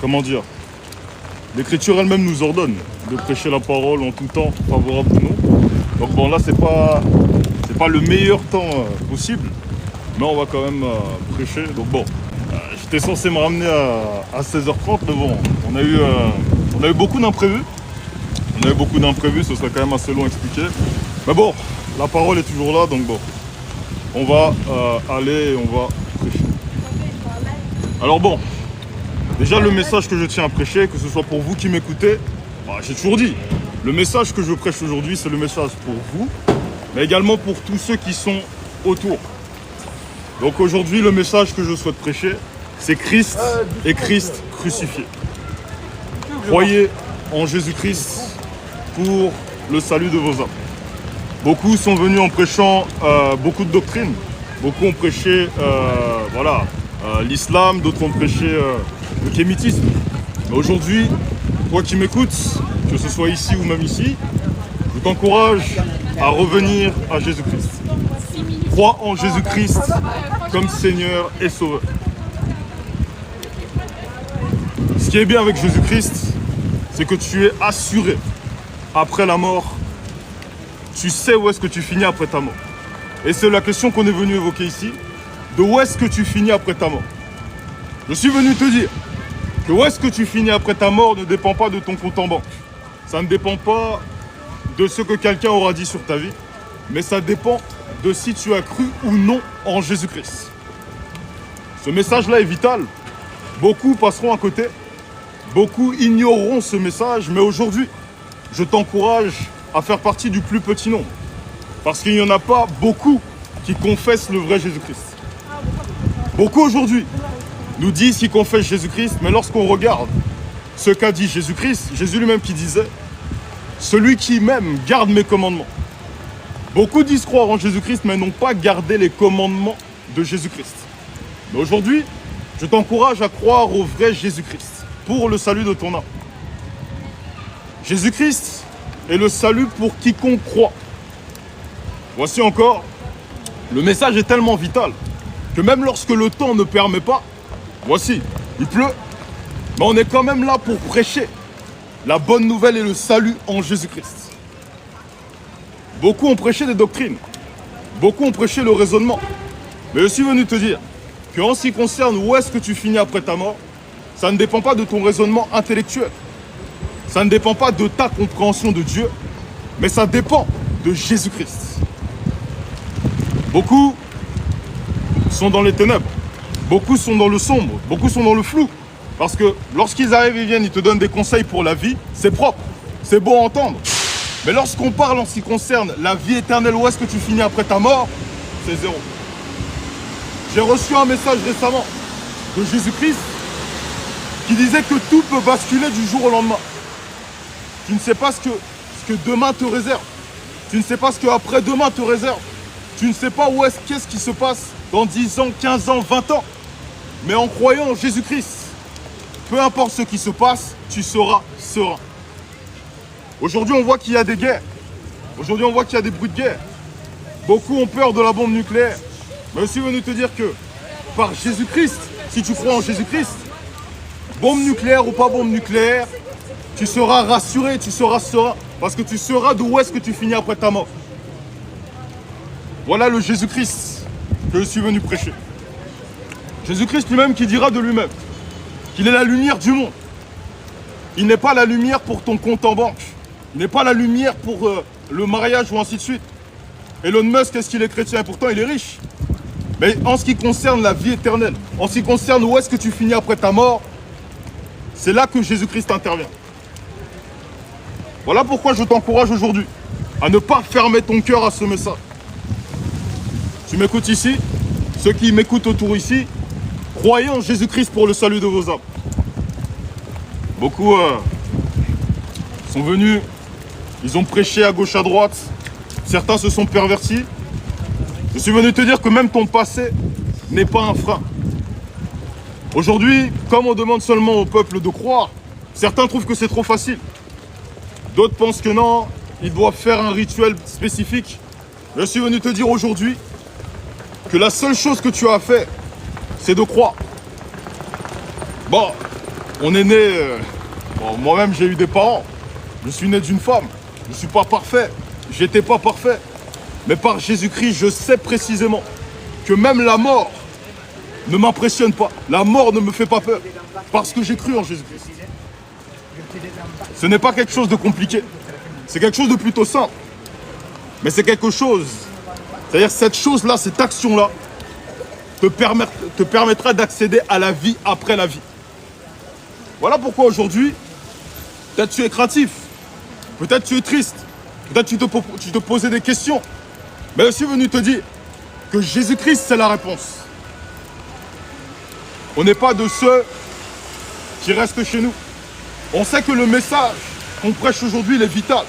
comment dire, l'Écriture elle-même nous ordonne de prêcher la parole en tout temps favorable pour nous. Donc bon, là, c'est pas le meilleur temps possible, mais on va quand même prêcher. Donc bon, j'étais censé me ramener à 16h30, mais bon, on a eu beaucoup d'imprévus. Ce serait quand même assez long à expliquer. Mais bon, la parole est toujours là, donc bon, on va aller et on va prêcher. Alors bon, déjà le message que je tiens à prêcher, que ce soit pour vous qui m'écoutez, j'ai toujours dit, le message que je prêche aujourd'hui, c'est le message pour vous, mais également pour tous ceux qui sont autour. Donc aujourd'hui, le message que je souhaite prêcher, c'est Christ et Christ crucifié. Croyez en Jésus-Christ pour le salut de vos âmes. Beaucoup sont venus en prêchant beaucoup de doctrines. Beaucoup ont prêché l'islam, d'autres ont prêché le kémitisme. Mais aujourd'hui, toi qui m'écoutes, que ce soit ici ou même ici, je t'encourage à revenir à Jésus-Christ. Crois en Jésus-Christ comme Seigneur et Sauveur. Ce qui est bien avec Jésus-Christ, c'est que tu es assuré après la mort. Tu sais où est-ce que tu finis après ta mort. Et c'est la question qu'on est venu évoquer ici. De où est-ce que tu finis après ta mort. Je suis venu te dire que où est-ce que tu finis après ta mort ne dépend pas de ton compte en banque. Ça ne dépend pas de ce que quelqu'un aura dit sur ta vie, mais ça dépend de si tu as cru ou non en Jésus-Christ. Ce message-là est vital. Beaucoup passeront à côté. Beaucoup ignoreront ce message, mais aujourd'hui, je t'encourage à faire partie du plus petit nombre. Parce qu'il n'y en a pas beaucoup qui confessent le vrai Jésus-Christ. Beaucoup aujourd'hui nous disent qu'ils confessent Jésus-Christ, mais lorsqu'on regarde ce qu'a dit Jésus-Christ, Jésus lui-même qui disait « Celui qui m'aime garde mes commandements ». Beaucoup disent croire en Jésus-Christ, mais n'ont pas gardé les commandements de Jésus-Christ. Mais aujourd'hui, je t'encourage à croire au vrai Jésus-Christ pour le salut de ton âme. Jésus-Christ est le salut pour quiconque croit. Voici encore, le message est tellement vital que même lorsque le temps ne permet pas, voici, il pleut, mais on est quand même là pour prêcher la bonne nouvelle et le salut en Jésus-Christ. Beaucoup ont prêché des doctrines, beaucoup ont prêché le raisonnement, mais je suis venu te dire qu'en ce qui concerne où est-ce que tu finis après ta mort, ça ne dépend pas de ton raisonnement intellectuel. Ça ne dépend pas de ta compréhension de Dieu, mais ça dépend de Jésus-Christ. Beaucoup sont dans les ténèbres, beaucoup sont dans le sombre, beaucoup sont dans le flou. Parce que lorsqu'ils arrivent, ils viennent, ils te donnent des conseils pour la vie, c'est propre, c'est beau à entendre. Mais lorsqu'on parle en ce qui concerne la vie éternelle, où est-ce que tu finis après ta mort, c'est zéro. J'ai reçu un message récemment de Jésus-Christ qui disait que tout peut basculer du jour au lendemain. Tu ne sais pas ce que demain te réserve. Tu ne sais pas ce que après-demain te réserve. Tu ne sais pas qu'est-ce qui se passe dans 10 ans, 15 ans, 20 ans. Mais en croyant en Jésus-Christ, peu importe ce qui se passe, tu seras serein. Aujourd'hui, on voit qu'il y a des guerres. Aujourd'hui, on voit qu'il y a des bruits de guerre. Beaucoup ont peur de la bombe nucléaire. Mais je suis venu te dire que par Jésus-Christ, si tu crois en Jésus-Christ, bombe nucléaire ou pas bombe nucléaire, tu seras rassuré, tu seras serein, parce que tu sauras d'où est-ce que tu finis après ta mort. Voilà le Jésus-Christ que je suis venu prêcher. Jésus-Christ lui-même qui dira de lui-même qu'il est la lumière du monde. Il n'est pas la lumière pour ton compte en banque. Il n'est pas la lumière pour le mariage ou ainsi de suite. Elon Musk, est-ce qu'il est chrétien? Et pourtant, il est riche. Mais en ce qui concerne la vie éternelle, en ce qui concerne où est-ce que tu finis après ta mort, c'est là que Jésus-Christ intervient. Voilà pourquoi je t'encourage aujourd'hui à ne pas fermer ton cœur à ce message. Tu m'écoutes ici, ceux qui m'écoutent autour ici, croyez en Jésus-Christ pour le salut de vos âmes. Beaucoup sont venus, ils ont prêché à gauche, à droite. Certains se sont pervertis. Je suis venu te dire que même ton passé n'est pas un frein. Aujourd'hui, comme on demande seulement au peuple de croire, certains trouvent que c'est trop facile. D'autres pensent que non, ils doivent faire un rituel spécifique. Je suis venu te dire aujourd'hui que la seule chose que tu as à faire, c'est de croire. Bon, On est né... bon, moi-même, j'ai eu des parents. Je suis né d'une femme. Je ne suis pas parfait. J'étais pas parfait. Mais par Jésus-Christ, je sais précisément que même la mort ne m'impressionne pas. La mort ne me fait pas peur. Parce que j'ai cru en Jésus-Christ. Ce n'est pas quelque chose de compliqué. C'est quelque chose de plutôt simple. Mais c'est quelque chose... C'est-à-dire cette chose-là, cette action-là, te permettra d'accéder à la vie après la vie. Voilà pourquoi aujourd'hui, peut-être tu es craintif, peut-être tu es triste, peut-être tu te posais des questions. Mais je suis venu te dire que Jésus-Christ, c'est la réponse. On n'est pas de ceux qui restent chez nous. On sait que le message qu'on prêche aujourd'hui, il est vital,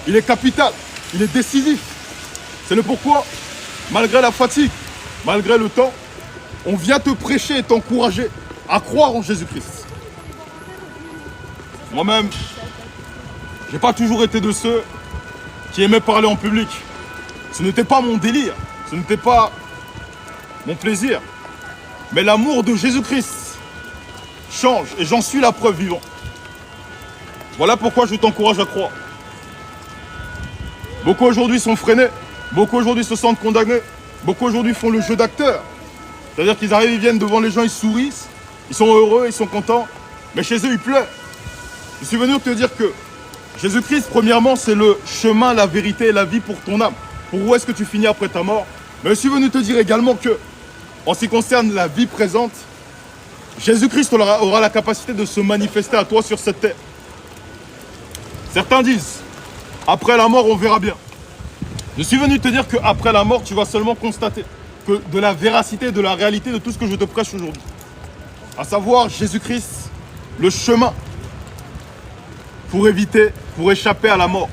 il est capital, il est décisif. C'est le pourquoi, malgré la fatigue, malgré le temps, on vient te prêcher et t'encourager à croire en Jésus-Christ. Moi-même, je n'ai pas toujours été de ceux qui aimaient parler en public. Ce n'était pas mon délire, ce n'était pas mon plaisir. Mais l'amour de Jésus-Christ change et j'en suis la preuve vivante. Voilà pourquoi je t'encourage à croire. Beaucoup aujourd'hui sont freinés, beaucoup aujourd'hui se sentent condamnés, beaucoup aujourd'hui font le jeu d'acteur. C'est-à-dire qu'ils arrivent, ils viennent devant les gens, ils sourient, ils sont heureux, ils sont contents, mais chez eux, ils pleurent. Je suis venu te dire que Jésus-Christ, premièrement, c'est le chemin, la vérité et la vie pour ton âme. Pour où est-ce que tu finis après ta mort. Mais je suis venu te dire également que, en ce qui concerne la vie présente, Jésus-Christ aura la capacité de se manifester à toi sur cette terre. Certains disent, après la mort, on verra bien. Je suis venu te dire qu'après la mort, tu vas seulement constater que de la véracité, de la réalité de tout ce que je te prêche aujourd'hui. À savoir Jésus-Christ, le chemin pour éviter, pour échapper à la mort.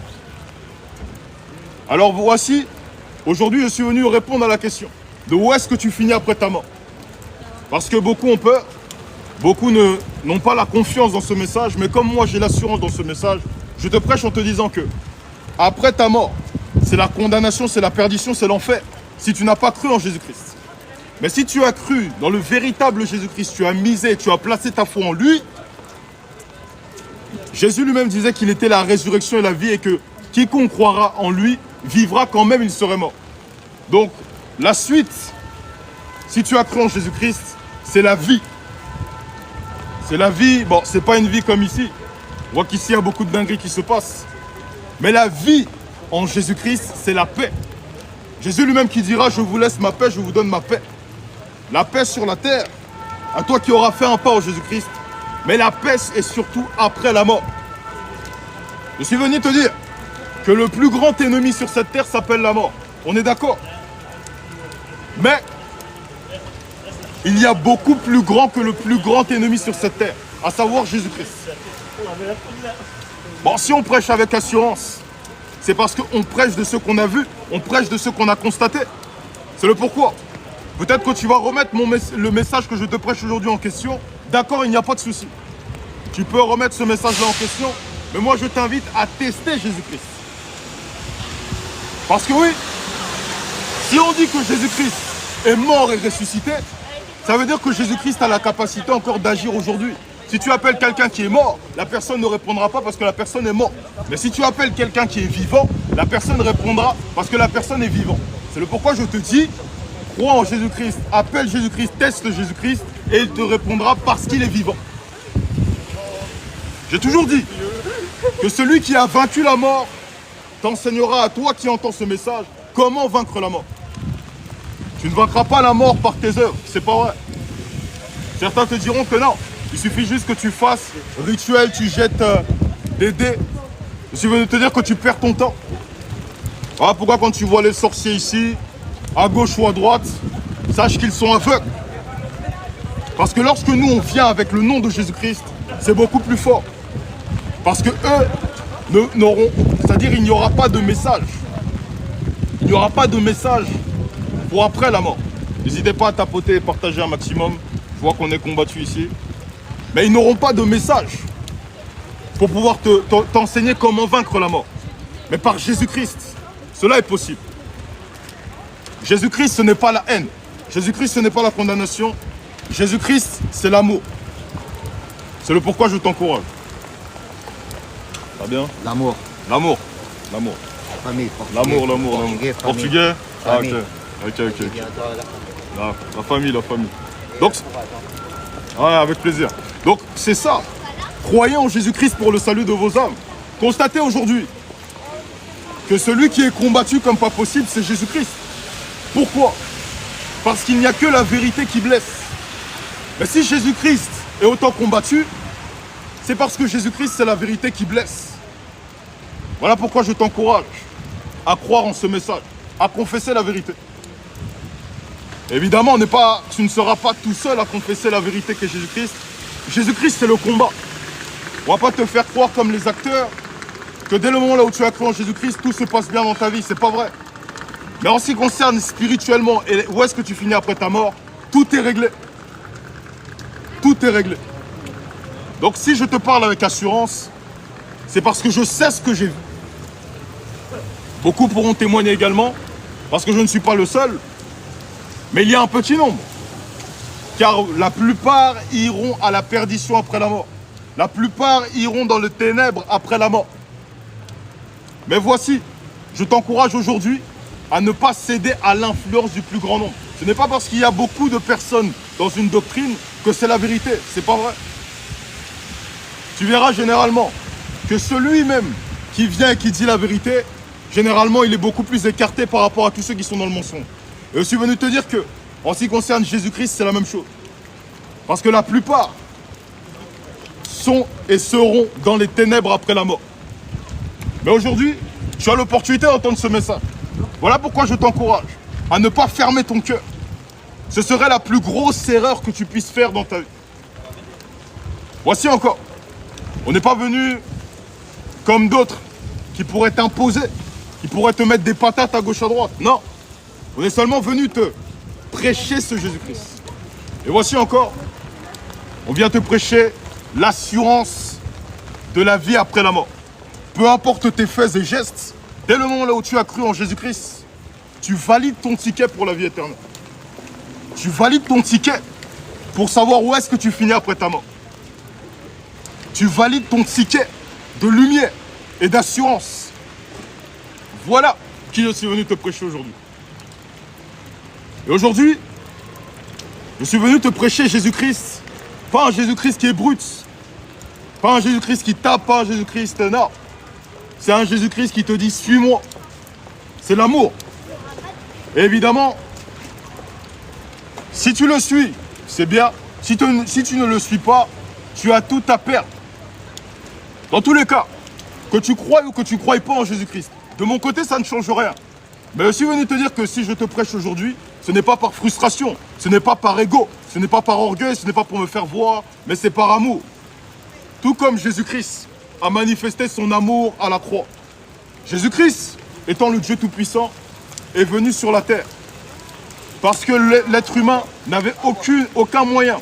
Alors voici, aujourd'hui je suis venu répondre à la question de où est-ce que tu finis après ta mort. Parce que beaucoup ont peur, beaucoup n'ont pas la confiance dans ce message, mais comme moi j'ai l'assurance dans ce message, je te prêche en te disant que après ta mort, c'est la condamnation, c'est la perdition, c'est l'enfer. Si tu n'as pas cru en Jésus-Christ. Mais si tu as cru dans le véritable Jésus-Christ, tu as misé, tu as placé ta foi en lui, Jésus lui-même disait qu'il était la résurrection et la vie et que quiconque croira en lui vivra quand même il serait mort. Donc, la suite, si tu as cru en Jésus-Christ, c'est la vie. C'est la vie, bon, c'est pas une vie comme ici. On voit qu'ici, il y a beaucoup de dingueries qui se passent. Mais la vie en Jésus-Christ, c'est la paix. Jésus lui-même qui dira, je vous laisse ma paix, je vous donne ma paix. La paix sur la terre, à toi qui auras fait un pas en Jésus-Christ. Mais la paix est surtout après la mort. Je suis venu te dire que le plus grand ennemi sur cette terre s'appelle la mort. On est d'accord? Mais il y a beaucoup plus grand que le plus grand ennemi sur cette terre, à savoir Jésus-Christ. Bon, si on prêche avec assurance, c'est parce qu'on prêche de ce qu'on a vu, on prêche de ce qu'on a constaté. C'est le pourquoi. Peut-être que tu vas remettre le message que je te prêche aujourd'hui en question. D'accord, il n'y a pas de souci. Tu peux remettre ce message-là en question, mais moi je t'invite à tester Jésus-Christ. Parce que oui, si on dit que Jésus-Christ est mort et ressuscité, ça veut dire que Jésus-Christ a la capacité encore d'agir aujourd'hui. Si tu appelles quelqu'un qui est mort, la personne ne répondra pas parce que la personne est morte. Mais si tu appelles quelqu'un qui est vivant, la personne répondra parce que la personne est vivante. C'est le pourquoi je te dis, crois en Jésus-Christ, appelle Jésus-Christ, teste Jésus-Christ et il te répondra parce qu'il est vivant. J'ai toujours dit que celui qui a vaincu la mort t'enseignera à toi qui entends ce message comment vaincre la mort. Tu ne vaincras pas la mort par tes œuvres, c'est pas vrai. Certains te diront que non. Il suffit juste que tu fasses rituel, tu jettes des dés. Je suis venu te dire que tu perds ton temps. Voilà pourquoi quand tu vois les sorciers ici, à gauche ou à droite, sache qu'ils sont aveugles. Parce que lorsque nous on vient avec le nom de Jésus-Christ, c'est beaucoup plus fort. Parce que eux n'auront, c'est-à-dire il n'y aura pas de message. Il n'y aura pas de message pour après la mort. N'hésitez pas à tapoter et partager un maximum. Je vois qu'on est combattu ici. Mais ils n'auront pas de message pour pouvoir t'enseigner comment vaincre la mort. Mais par Jésus-Christ, cela est possible. Jésus-Christ, ce n'est pas la haine. Jésus-Christ, ce n'est pas la condamnation. Jésus-Christ, c'est l'amour. C'est le pourquoi je t'encourage. Pas bien? L'amour. L'amour. L'amour. Famille. L'amour, l'amour, l'amour. Portugais, famille. Portugais? Ah, ok. Famille. Ok. La famille, la famille. Donc, ouais, avec plaisir. Donc, c'est ça. Croyez en Jésus-Christ pour le salut de vos âmes. Constatez aujourd'hui que celui qui est combattu comme pas possible, c'est Jésus-Christ. Pourquoi? Parce qu'il n'y a que la vérité qui blesse. Mais si Jésus-Christ est autant combattu, c'est parce que Jésus-Christ, c'est la vérité qui blesse. Voilà pourquoi je t'encourage à croire en ce message, à confesser la vérité. Évidemment, tu ne seras pas tout seul à confesser la vérité qu'est Jésus-Christ. Jésus-Christ, c'est le combat. On ne va pas te faire croire comme les acteurs que dès le moment là où tu as cru en Jésus-Christ, tout se passe bien dans ta vie. C'est pas vrai. Mais en ce qui concerne spirituellement et où est-ce que tu finis après ta mort, tout est réglé. Tout est réglé. Donc si je te parle avec assurance, c'est parce que je sais ce que j'ai vu. Beaucoup pourront témoigner également, parce que je ne suis pas le seul. Mais il y a un petit nombre. Car la plupart iront à la perdition après la mort. La plupart iront dans le ténèbre après la mort. Mais voici, je t'encourage aujourd'hui à ne pas céder à l'influence du plus grand nombre. Ce n'est pas parce qu'il y a beaucoup de personnes dans une doctrine que c'est la vérité. C'est pas vrai. Tu verras généralement que celui même qui vient et qui dit la vérité, généralement il est beaucoup plus écarté par rapport à tous ceux qui sont dans le mensonge. Et je suis venu te dire que, en ce qui concerne Jésus-Christ, c'est la même chose. Parce que la plupart sont et seront dans les ténèbres après la mort. Mais aujourd'hui, tu as l'opportunité d'entendre ce message. Voilà pourquoi je t'encourage à ne pas fermer ton cœur. Ce serait la plus grosse erreur que tu puisses faire dans ta vie. Voici encore. On n'est pas venu comme d'autres qui pourraient t'imposer, qui pourraient te mettre des patates à gauche à droite. Non. On est seulement venu te prêcher ce Jésus-Christ. Et voici encore, on vient te prêcher l'assurance de la vie après la mort. Peu importe tes faits et gestes, dès le moment là où tu as cru en Jésus-Christ, tu valides ton ticket pour la vie éternelle. Tu valides ton ticket pour savoir où est-ce que tu finis après ta mort. Tu valides ton ticket de lumière et d'assurance. Voilà qui je suis venu te prêcher aujourd'hui. Et aujourd'hui, je suis venu te prêcher Jésus-Christ. Pas un Jésus-Christ qui est brut. Pas un Jésus-Christ qui tape, pas un Jésus-Christ, non. C'est un Jésus-Christ qui te dit, suis-moi. C'est l'amour. Et évidemment, si tu le suis, c'est bien. Si tu ne le suis pas, tu as tout à perdre. Dans tous les cas, que tu croies ou que tu ne croies pas en Jésus-Christ, de mon côté, ça ne change rien. Mais je suis venu te dire que si je te prêche aujourd'hui, ce n'est pas par frustration, ce n'est pas par ego, ce n'est pas par orgueil, ce n'est pas pour me faire voir, mais c'est par amour. Tout comme Jésus-Christ a manifesté son amour à la croix. Jésus-Christ, étant le Dieu Tout-Puissant, est venu sur la terre. Parce que l'être humain n'avait aucun moyen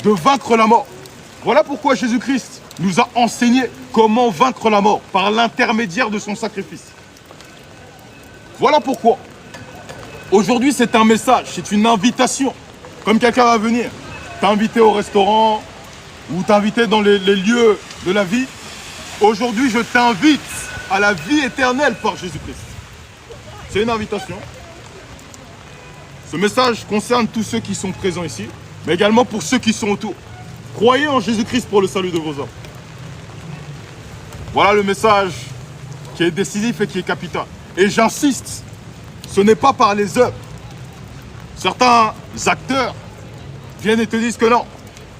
de vaincre la mort. Voilà pourquoi Jésus-Christ nous a enseigné comment vaincre la mort, par l'intermédiaire de son sacrifice. Voilà pourquoi. Aujourd'hui, c'est un message, c'est une invitation. Comme quelqu'un va venir, t'inviter au restaurant ou t'inviter dans les lieux de la vie. Aujourd'hui, je t'invite à la vie éternelle par Jésus-Christ. C'est une invitation. Ce message concerne tous ceux qui sont présents ici, mais également pour ceux qui sont autour. Croyez en Jésus-Christ pour le salut de vos âmes. Voilà le message qui est décisif et qui est capital. Et j'insiste, ce n'est pas par les œuvres. Certains acteurs viennent et te disent que non.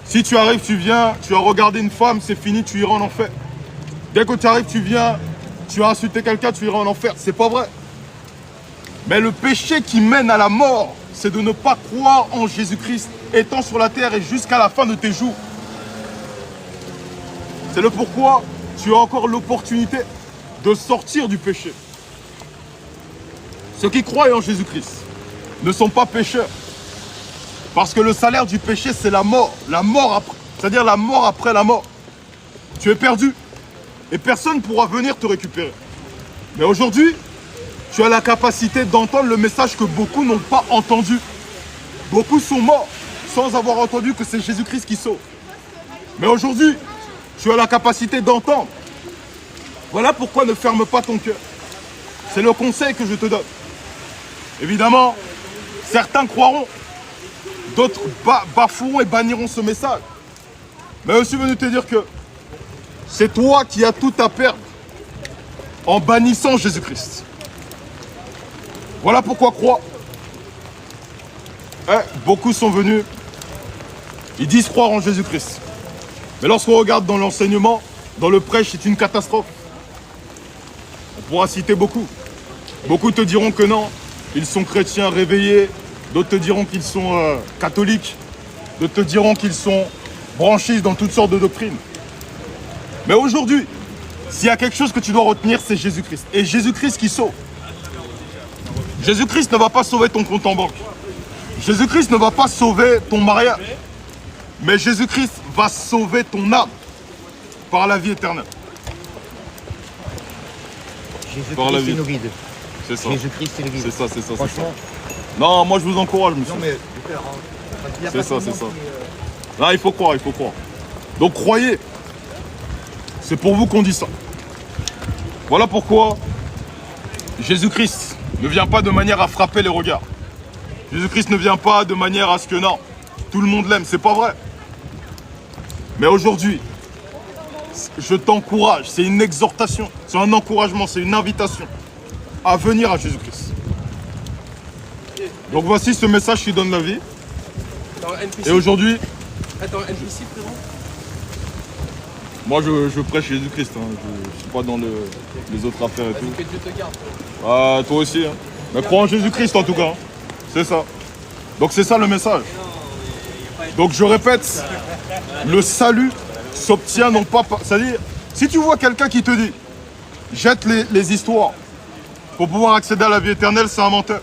Si tu arrives, tu viens, tu as regardé une femme, c'est fini, tu iras en enfer. Dès que tu arrives, tu viens, tu as insulté quelqu'un, tu iras en enfer. C'est pas vrai. Mais le péché qui mène à la mort, c'est de ne pas croire en Jésus-Christ étant sur la terre et jusqu'à la fin de tes jours. C'est le pourquoi tu as encore l'opportunité de sortir du péché. Ceux qui croient en Jésus-Christ ne sont pas pécheurs. Parce que le salaire du péché, c'est la mort. La mort après, c'est-à-dire la mort après la mort. Tu es perdu. Et personne ne pourra venir te récupérer. Mais aujourd'hui, tu as la capacité d'entendre le message que beaucoup n'ont pas entendu. Beaucoup sont morts sans avoir entendu que c'est Jésus-Christ qui sauve. Mais aujourd'hui, tu as la capacité d'entendre. Voilà pourquoi ne ferme pas ton cœur. C'est le conseil que je te donne. Évidemment, certains croiront, d'autres bafoueront et banniront ce message. Mais je suis venu te dire que c'est toi qui as tout à perdre en bannissant Jésus-Christ. Voilà pourquoi crois. Beaucoup sont venus, ils disent croire en Jésus-Christ. Mais lorsqu'on regarde dans l'enseignement, dans le prêche, c'est une catastrophe. On pourra citer beaucoup. Beaucoup te diront que non, ils sont chrétiens réveillés. D'autres te diront qu'ils sont catholiques. D'autres te diront qu'ils sont branchis dans toutes sortes de doctrines. Mais aujourd'hui, s'il y a quelque chose que tu dois retenir, c'est Jésus-Christ. Et Jésus-Christ qui sauve. Jésus-Christ ne va pas sauver ton compte en banque. Jésus-Christ ne va pas sauver ton mariage. Mais Jésus-Christ va sauver ton âme par la vie éternelle. Jésus-Christ nous guide. C'est ça. Jésus-Christ est le guide. C'est ça, c'est ça. Franchement. Non, moi je vous encourage, monsieur. Non mais, C'est ça, c'est ça. Là, il faut croire, il faut croire. Donc croyez. C'est pour vous qu'on dit ça. Voilà pourquoi Jésus-Christ ne vient pas de manière à frapper les regards. Jésus-Christ ne vient pas de manière à ce que non, tout le monde l'aime, c'est pas vrai. Mais aujourd'hui, je t'encourage, c'est une exhortation, c'est un encouragement, c'est une invitation à venir à Jésus-Christ. Donc voici ce message qui donne la vie. Et aujourd'hui, Attends, NPC, frérot. moi je prêche Jésus-Christ, hein. Je ne suis pas dans les autres affaires et tout. Que Dieu te garde. Ah, toi aussi, hein. Mais crois en Jésus-Christ en tout cas, hein. C'est ça. Donc c'est ça le message. Donc je répète, le salut s'obtient non pas par... C'est-à-dire, si tu vois quelqu'un qui te dit, jette les histoires pour pouvoir accéder à la vie éternelle, c'est un menteur.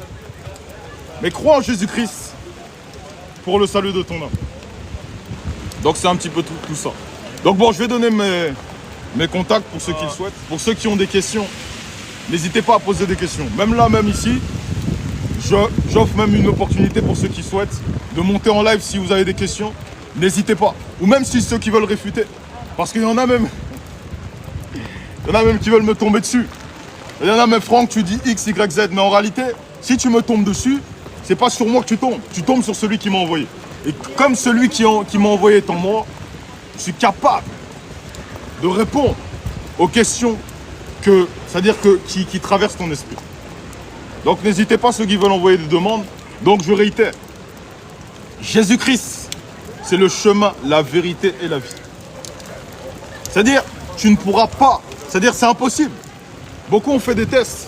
Mais crois en Jésus-Christ pour le salut de ton âme. Donc c'est un petit peu tout ça. Donc bon, je vais donner mes contacts pour ceux qui le souhaitent. Pour ceux qui ont des questions, n'hésitez pas à poser des questions. Même là, même ici, j'offre même une opportunité pour ceux qui souhaitent de monter en live si vous avez des questions. N'hésitez pas. Ou même si ceux qui veulent réfuter. Parce qu'il y en a même... Il y en a même qui veulent me tomber dessus. Il y en a même, Franck, tu dis X, Y, Z. Mais en réalité, si tu me tombes dessus, c'est pas sur moi que tu tombes. Tu tombes sur celui qui m'a envoyé. Et comme celui qui m'a envoyé est en moi, je suis capable de répondre aux questions qui traversent ton esprit. Donc n'hésitez pas ceux qui veulent envoyer des demandes. Donc je réitère, Jésus-Christ, c'est le chemin, la vérité et la vie. C'est-à-dire, tu ne pourras pas, c'est-à-dire c'est impossible. Beaucoup ont fait des tests.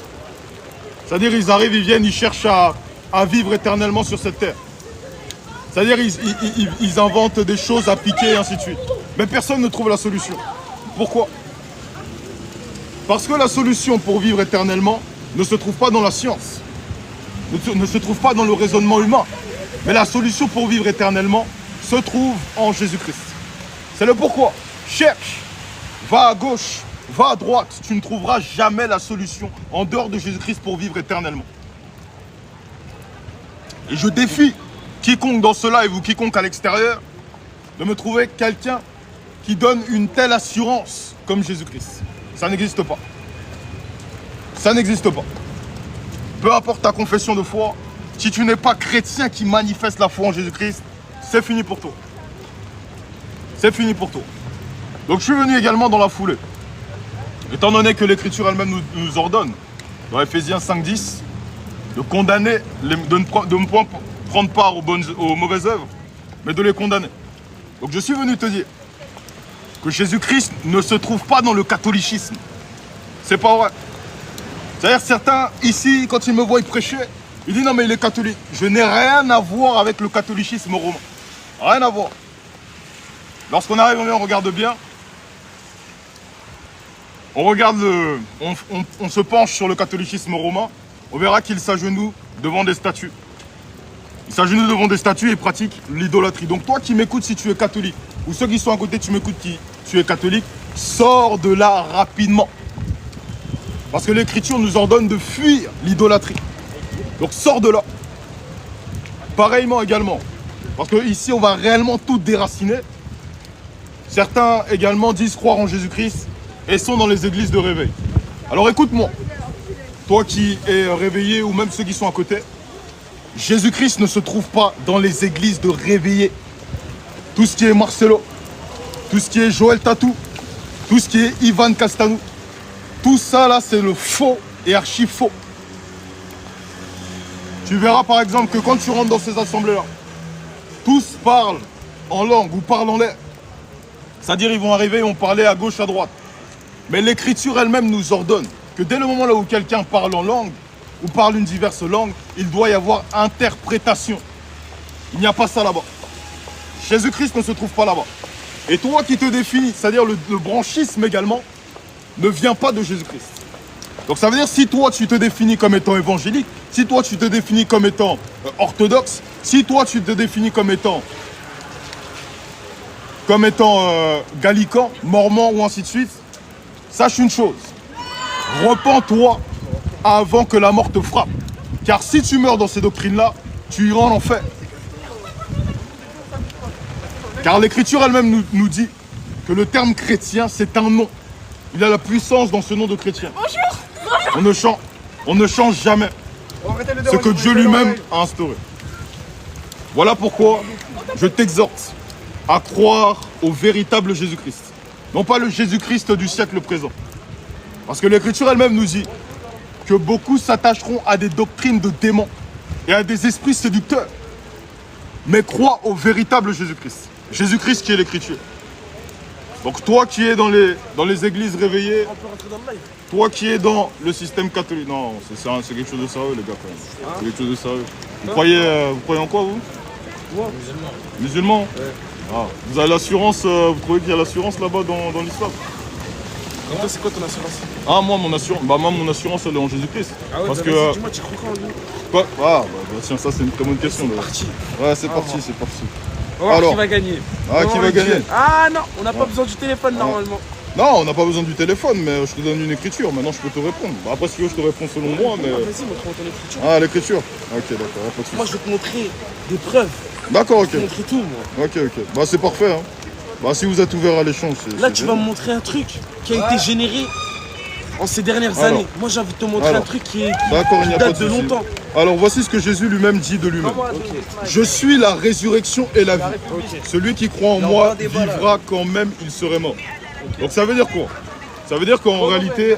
C'est-à-dire ils arrivent, ils viennent, ils cherchent à vivre éternellement sur cette terre. C'est-à-dire ils inventent des choses à piquer et ainsi de suite. Mais personne ne trouve la solution. Pourquoi? Parce que la solution pour vivre éternellement ne se trouve pas dans la science, ne se trouve pas dans le raisonnement humain. Mais la solution pour vivre éternellement se trouve en Jésus-Christ. C'est le pourquoi. Cherche, va à gauche, va à droite. Tu ne trouveras jamais la solution en dehors de Jésus-Christ pour vivre éternellement. Et je défie quiconque dans ce live ou quiconque à l'extérieur de me trouver quelqu'un qui donne une telle assurance comme Jésus-Christ. Ça n'existe pas. Ça n'existe pas. Peu importe ta confession de foi, si tu n'es pas chrétien qui manifeste la foi en Jésus-Christ, c'est fini pour toi. C'est fini pour toi. Donc je suis venu également dans la foulée. Étant donné que l'Écriture elle-même nous ordonne, dans Ephésiens 5:10, de condamner, de ne point prendre part aux mauvaises œuvres, mais de les condamner. Donc je suis venu te dire que Jésus-Christ ne se trouve pas dans le catholicisme. C'est pas vrai. C'est-à-dire certains ici, quand ils me voient prêcher, ils disent non mais il est catholique. Je n'ai rien à voir avec le catholicisme romain. Rien à voir. Lorsqu'on arrive, on regarde bien. On regarde on se penche sur le catholicisme romain. On verra qu'il s'agenouille devant des statues. Il s'agenouille devant des statues et pratique l'idolâtrie. Donc toi qui m'écoutes si tu es catholique, ou ceux qui sont à côté, tu m'écoutes qui tu es catholique, sors de là rapidement. Parce que l'Écriture nous ordonne de fuir l'idolâtrie. Donc sors de là. Pareillement également. Parce que ici on va réellement tout déraciner. Certains également disent croire en Jésus-Christ et sont dans les églises de réveil. Alors écoute-moi, toi qui es réveillé ou même ceux qui sont à côté, Jésus-Christ ne se trouve pas dans les églises de réveillés. Tout ce qui est Marcelo, tout ce qui est Joël Tatou, tout ce qui est Ivan Castanou, tout ça là c'est le faux et archi faux. Tu verras par exemple que quand tu rentres dans ces assemblées-là, tous parlent en langue ou parlent en l'air. C'est-à-dire ils vont arriver et vont parler à gauche, à droite. Mais l'écriture elle-même nous ordonne que dès le moment là où quelqu'un parle en langue ou parle une diverse langue, il doit y avoir interprétation. Il n'y a pas ça là-bas. Jésus-Christ ne se trouve pas là-bas. Et toi qui te définis, c'est-à-dire le branchisme également, ne vient pas de Jésus-Christ. Donc ça veut dire si toi tu te définis comme étant évangélique, si toi tu te définis comme étant orthodoxe, si toi tu te définis comme étant gallican, mormon ou ainsi de suite, sache une chose, repens-toi avant que la mort te frappe. Car si tu meurs dans ces doctrines-là, tu iras en enfer. Car l'écriture elle-même nous dit que le terme chrétien, c'est un nom. Il a la puissance dans ce nom de chrétien. Bonjour. On ne change jamais ce que Dieu lui-même a instauré. Voilà pourquoi je t'exhorte à croire au véritable Jésus-Christ. Non pas le Jésus-Christ du siècle présent. Parce que l'écriture elle-même nous dit que beaucoup s'attacheront à des doctrines de démons et à des esprits séducteurs. Mais crois au véritable Jésus-Christ. Jésus-Christ qui est l'écriture. Donc toi qui es dans les églises réveillées, toi qui es dans le système catholique, non, c'est quelque chose de sérieux les gars quand même. C'est quelque chose de sérieux. Vous croyez en quoi vous? Musulman. Ouais. Ah, vous avez l'assurance, vous trouvez qu'il y a l'assurance là-bas dans l'islam? Et toi, c'est quoi ton assurance? Ah, moi, mon assurance, elle est en Jésus-Christ. Ah ouais, parce que, que. dis-moi, tu crois quoi en lui? Quoi? Ah, tiens, ça, c'est une très bonne question. C'est parti. Ouais, c'est parti, c'est parti. On va voir Alors, qui va gagner. Ah, qui va gagner? Ah non, on n'a pas besoin du téléphone normalement. Non, on n'a pas besoin du téléphone, mais je te donne une écriture. Maintenant, je peux te répondre. Bah, après, si tu veux, je te réponds selon moi, mais. Vas-y, montre-moi ton écriture. Ah, l'écriture. Ok, d'accord, pas de soucis. Moi, je vais te montrer des preuves. D'accord, ok. Je vais te montrer tout, moi. Ok. Bah, c'est parfait, hein. Bah, si vous êtes ouvert à l'échange, c'est. Là, tu vas me montrer un truc qui a été généré en ces dernières années. Moi, j'ai envie de te montrer un truc qui date de longtemps. Alors, voici ce que Jésus lui-même dit de lui-même. Je suis la résurrection et la vie. Celui qui croit en moi vivra quand même il serait mort. Donc, ça veut dire quoi? Ça veut dire qu'en réalité,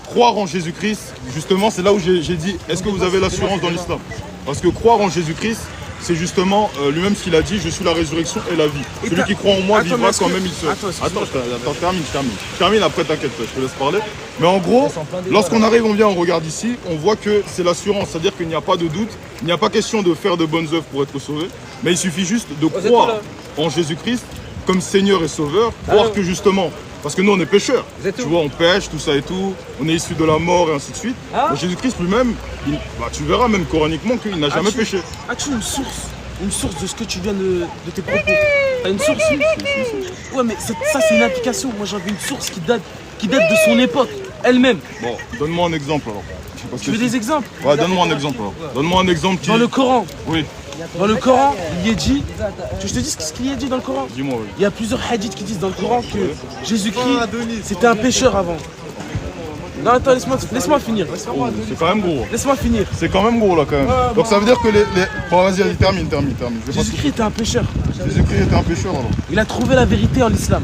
croire en Jésus-Christ, justement, c'est là où j'ai dit, est-ce que vous avez l'assurance dans l'islam? Parce que croire en Jésus-Christ, c'est justement lui-même ce qu'il a dit, je suis la résurrection et la vie. Celui qui croit en moi vivra quand même il se... Attends, je termine, après t'inquiète, je te laisse parler. Mais en gros, lorsqu'on arrive, on regarde ici, on voit que c'est l'assurance, c'est-à-dire qu'il n'y a pas de doute, il n'y a pas question de faire de bonnes œuvres pour être sauvé, mais il suffit juste de croire en Jésus-Christ comme Seigneur et Sauveur, croire que justement, parce que nous on est pécheurs, tu vois, on pêche, tout ça et tout, on est issus de la mort et ainsi de suite. Mais Jésus-Christ lui-même, tu verras même coraniquement qu'il n'a jamais péché. As-tu une source de ce que tu viens de tes propos? T'as une source? Ouais, mais ça c'est une application. Moi j'avais une source qui date de son époque, elle-même. Bon, donne-moi un exemple alors. Tu veux des exemples? Ouais, donne-moi un exemple alors. Donne-moi un exemple qui... Dans le Coran. Oui. Dans le Coran, il y est dit, je te dis ce qu'il y est dit dans le Coran. Dis-moi, oui. Il y a plusieurs hadiths qui disent dans le Coran que Jésus-Christ, c'était un pécheur avant. Non, attends, laisse-moi finir. C'est quand même gros. Laisse-moi finir. C'est quand même gros là quand même. Donc ça veut dire que les... Bon, vas-y, termine. Jésus-Christ était un pécheur. Jésus-Christ était un pécheur alors. Il a trouvé la vérité en islam.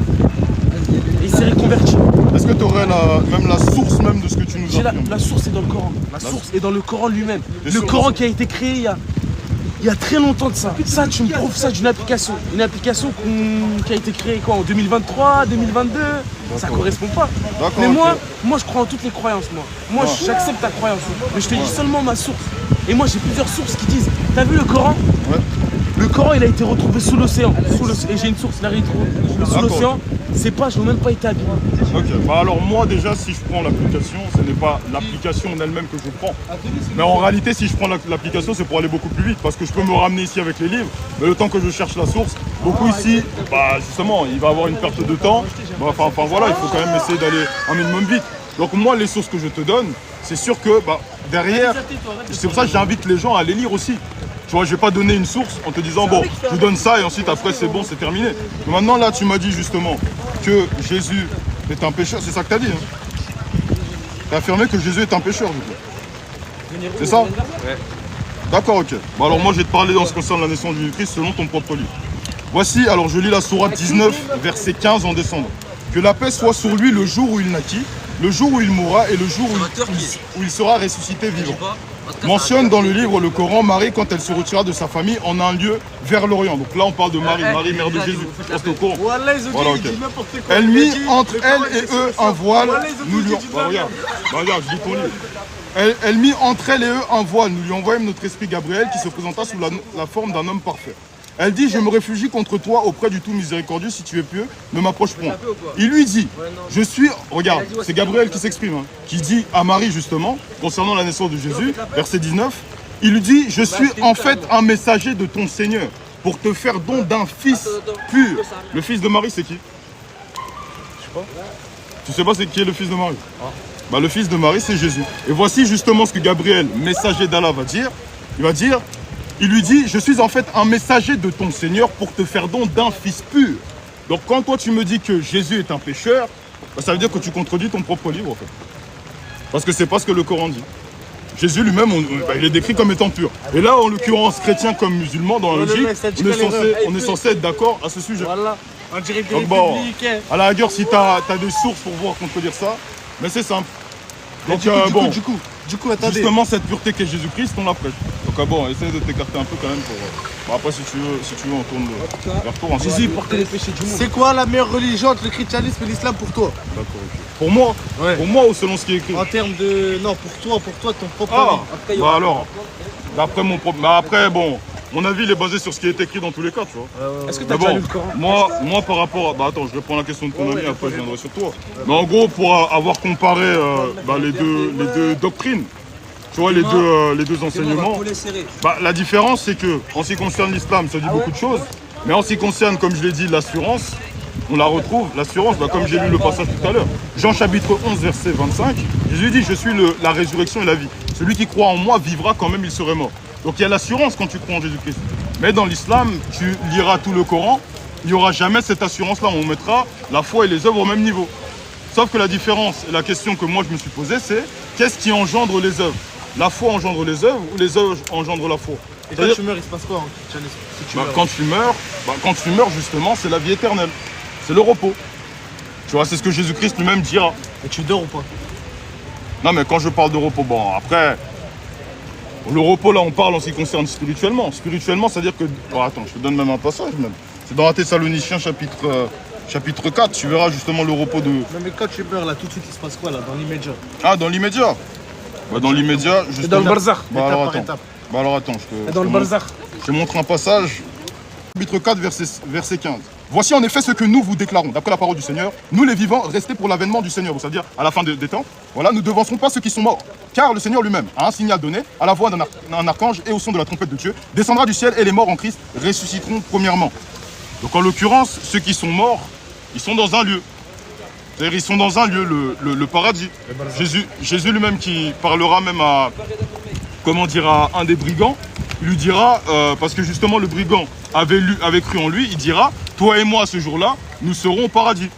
Et il s'est reconverti. Est-ce que tu aurais même la source même de ce que tu nous as dit? La source est dans le Coran. La source est dans le Coran lui-même. Le Coran qui a été créé il y a très longtemps de ça. Ça, tu me prouves ça d'une application. Une application qui a été créée quoi, en 2023, 2022. Ça correspond pas. Mais moi, je crois en toutes les croyances. Moi, j'accepte ta croyance. Mais je te dis seulement ma source. Et moi, j'ai plusieurs sources qui disent, t'as vu le Coran? Ouais. Le Coran, il a été retrouvé sous l'océan. Et j'ai une source, il a été retrouvé sous l'océan. Ces pages n'ont même pas été abîmées. Ok, bah alors moi déjà si je prends l'application, ce n'est pas l'application en elle-même que je prends. Mais en réalité si je prends l'application c'est pour aller beaucoup plus vite parce que je peux me ramener ici avec les livres, mais le temps que je cherche la source, beaucoup ici, bah justement il va y avoir une perte de temps. Enfin voilà, il faut quand même essayer d'aller un minimum vite. Donc moi les sources que je te donne, c'est sûr que derrière, c'est pour ça que j'invite les gens à les lire aussi. Tu vois, je vais pas donner une source en te disant, bon, je donne ça et ensuite après c'est bon, c'est terminé. Mais maintenant là, tu m'as dit justement que Jésus est un pécheur, c'est ça que tu as dit. Hein. Tu as affirmé que Jésus est un pécheur du coup. C'est ça? Ouais. D'accord, ok. Bon, alors moi je vais te parler en ce qui concerne la naissance de Jésus-Christ selon ton propre livre. Voici, alors je lis la sourate 19, verset 15 en descendant. Que la paix soit sur lui le jour où il naquit, le jour où il mourra et le jour où il sera ressuscité vivant. Mentionne dans le livre le Coran Marie quand elle se retira de sa famille en un lieu vers l'Orient. Donc là on parle de Marie, Marie mère de Jésus. C'est au Coran. Voilà, ok. Elle mit entre elle et eux un voile. Nous lui... regarde, je lis ton livre. Elle mit entre elle et eux un voile. Nous lui envoyâmes notre esprit Gabriel qui se présenta sous la forme d'un homme parfait. Elle dit, je me réfugie contre toi auprès du tout miséricordieux, si tu es pieux, ne m'approche point. Il lui dit, je suis, regarde, c'est Gabriel qui s'exprime, hein, qui dit à Marie justement, concernant la naissance de Jésus, verset 19, il lui dit, je suis en fait un messager de ton Seigneur, pour te faire don d'un fils pur. Le fils de Marie, c'est qui? Je sais pas. Tu sais pas c'est qui est le fils de Marie? Bah, le fils de Marie, c'est Jésus. Et voici justement ce que Gabriel, messager d'Allah, va dire. Il va dire, il lui dit, je suis en fait un messager de ton Seigneur pour te faire don d'un fils pur. Donc quand toi tu me dis que Jésus est un pécheur, bah, ça veut dire que tu contredis ton propre livre en fait. Parce que c'est pas ce que le Coran dit. Jésus lui-même, il est décrit comme étant pur. Et là, en l'occurrence, chrétien comme musulman, dans la logique, on est censé être d'accord à ce sujet. Voilà, on dirait que donc bon, à la rigueur, si tu as des sources pour pouvoir contredire ça, mais c'est simple. Donc du coup, attendez. Justement, cette pureté qu'est Jésus-Christ, on la prêche. Donc bon, essaye de t'écarter un peu quand même pour... Bon, après, si tu veux, on tourne vers toi. Ensemble. Jésus portait les péchés du monde. C'est quoi la meilleure religion entre le christianisme et l'islam pour toi? D'accord, ok. Pour moi, ou selon ce qui est écrit? En termes de... Non, pour toi, ton propre avis. Bah alors, d'après mon propre... Bah après, bon, mon avis, il est basé sur ce qui est écrit dans tous les cas, tu vois. Est-ce que tu as déjà lu le Coran? Moi, par rapport à... Bah attends, je vais prendre la question de ton ami, après je viendrai sur toi. Mais en gros, pour avoir comparé les deux doctrines, tu vois, les deux enseignements, bah, la différence, c'est que en ce qui concerne l'islam, ça dit beaucoup de choses. Mais en ce qui concerne, comme je l'ai dit, l'assurance, on la retrouve, l'assurance, bah, comme j'ai lu le passage tout à l'heure. Jean chapitre 11, verset 25, Jésus dit, je suis la résurrection et la vie. Celui qui croit en moi vivra quand même il serait mort. Donc il y a l'assurance quand tu crois en Jésus-Christ. Mais dans l'islam, tu liras tout le Coran, il n'y aura jamais cette assurance-là. On mettra la foi et les œuvres au même niveau. Sauf que la différence, et la question que moi je me suis posée, c'est qu'est-ce qui engendre les œuvres? La foi engendre les œuvres ou les œuvres engendrent la foi? Et quand tu meurs, il se passe quoi en christianisme si quand tu meurs, justement, c'est la vie éternelle. C'est le repos. Tu vois, c'est ce que Jésus-Christ lui-même dira. Et tu dors ou pas? Non, mais quand je parle de repos, bon, après, le repos, là, on parle en ce qui concerne spirituellement. Spirituellement, c'est-à-dire que... Oh, attends, je te donne même un passage, même. C'est dans la Thessaloniciens, chapitre 4, tu verras justement le repos de... Non, mais quand tu meurs, là, tout de suite, il se passe quoi, là, dans l'immédiat? Ah, dans l'immédiat? Bah, dans l'immédiat, justement... C'est dans le barzakh. Bah, alors attends, Dans le barzakh. Je te montre un passage. Chapitre 4, verset 15. Voici en effet ce que nous vous déclarons, d'après la parole du Seigneur. Nous les vivants, restés pour l'avènement du Seigneur, c'est-à-dire à la fin des temps. Voilà, nous ne devancerons pas ceux qui sont morts. Car le Seigneur lui-même a un signal donné, à la voix d'un archange et au son de la trompette de Dieu, descendra du ciel et les morts en Christ ressusciteront premièrement. Donc en l'occurrence, ceux qui sont morts, ils sont dans un lieu. C'est-à-dire ils sont dans un lieu, le paradis. Jésus lui-même qui parlera même à un des brigands, il lui dira, parce que justement le brigand avait cru en lui, il dira, toi et moi ce jour-là, nous serons au paradis.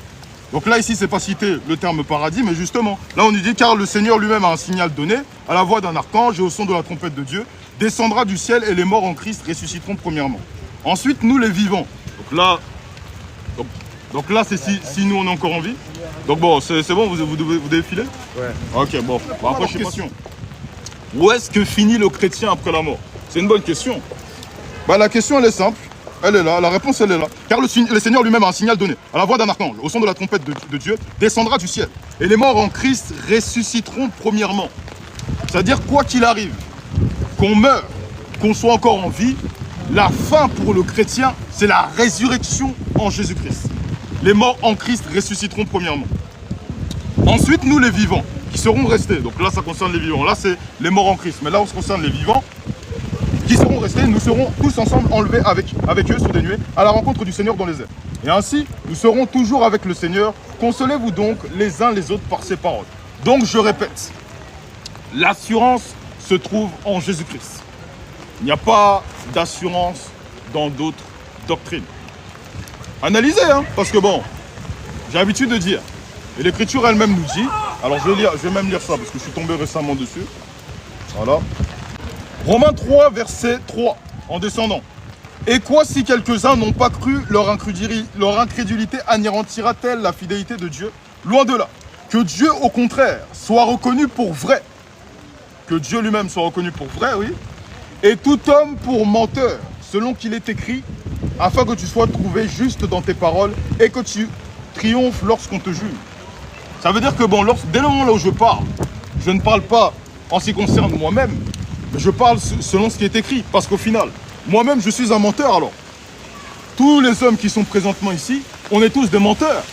Donc là ici, c'est pas cité le terme paradis, mais justement, là on nous dit, car le Seigneur lui-même a un signal donné, à la voix d'un archange et au son de la trompette de Dieu, descendra du ciel et les morts en Christ ressusciteront premièrement. Ensuite, nous les vivants. Donc là, c'est si nous on est encore en vie. Donc bon, c'est bon, vous devez filer? Ouais. Ok, bon. Après, je sais pas. Où est-ce que finit le chrétien après la mort? C'est une bonne question. Bah, la question, elle est simple. Elle est là, la réponse, elle est là. Car le Seigneur lui-même a un signal donné. À la voix d'un archange, au son de la trompette de Dieu, descendra du ciel. Et les morts en Christ ressusciteront premièrement. C'est-à-dire, quoi qu'il arrive, qu'on meure, qu'on soit encore en vie, la fin pour le chrétien, c'est la résurrection en Jésus-Christ. Les morts en Christ ressusciteront premièrement. Ensuite, nous les vivants, qui seront restés. Donc là, ça concerne les vivants. Là, c'est les morts en Christ. Mais là, on se concerne les vivants, qui seront restés. Nous serons tous ensemble enlevés avec eux sur des nuées, à la rencontre du Seigneur dans les airs. Et ainsi, nous serons toujours avec le Seigneur. Consolez-vous donc les uns les autres par ces paroles. Donc, je répète, l'assurance se trouve en Jésus-Christ. Il n'y a pas d'assurance dans d'autres doctrines. Analysez, hein, parce que bon, j'ai l'habitude de dire, et l'Écriture elle-même nous dit, alors je vais même lire ça parce que je suis tombé récemment dessus. Voilà. Romains 3, verset 3, en descendant. Et quoi si quelques-uns n'ont pas cru, leur incrédulité anéantira-t-elle la fidélité de Dieu? Loin de là. Que Dieu, au contraire, soit reconnu pour vrai. Que Dieu lui-même soit reconnu pour vrai, oui. Et tout homme pour menteur, selon qu'il est écrit, afin que tu sois trouvé juste dans tes paroles et que tu triomphes lorsqu'on te juge. Ça veut dire que bon, dès le moment là où je parle, je ne parle pas en ce qui concerne moi-même, mais je parle selon ce qui est écrit. Parce qu'au final, moi-même, je suis un menteur alors. Tous les hommes qui sont présentement ici, on est tous des menteurs.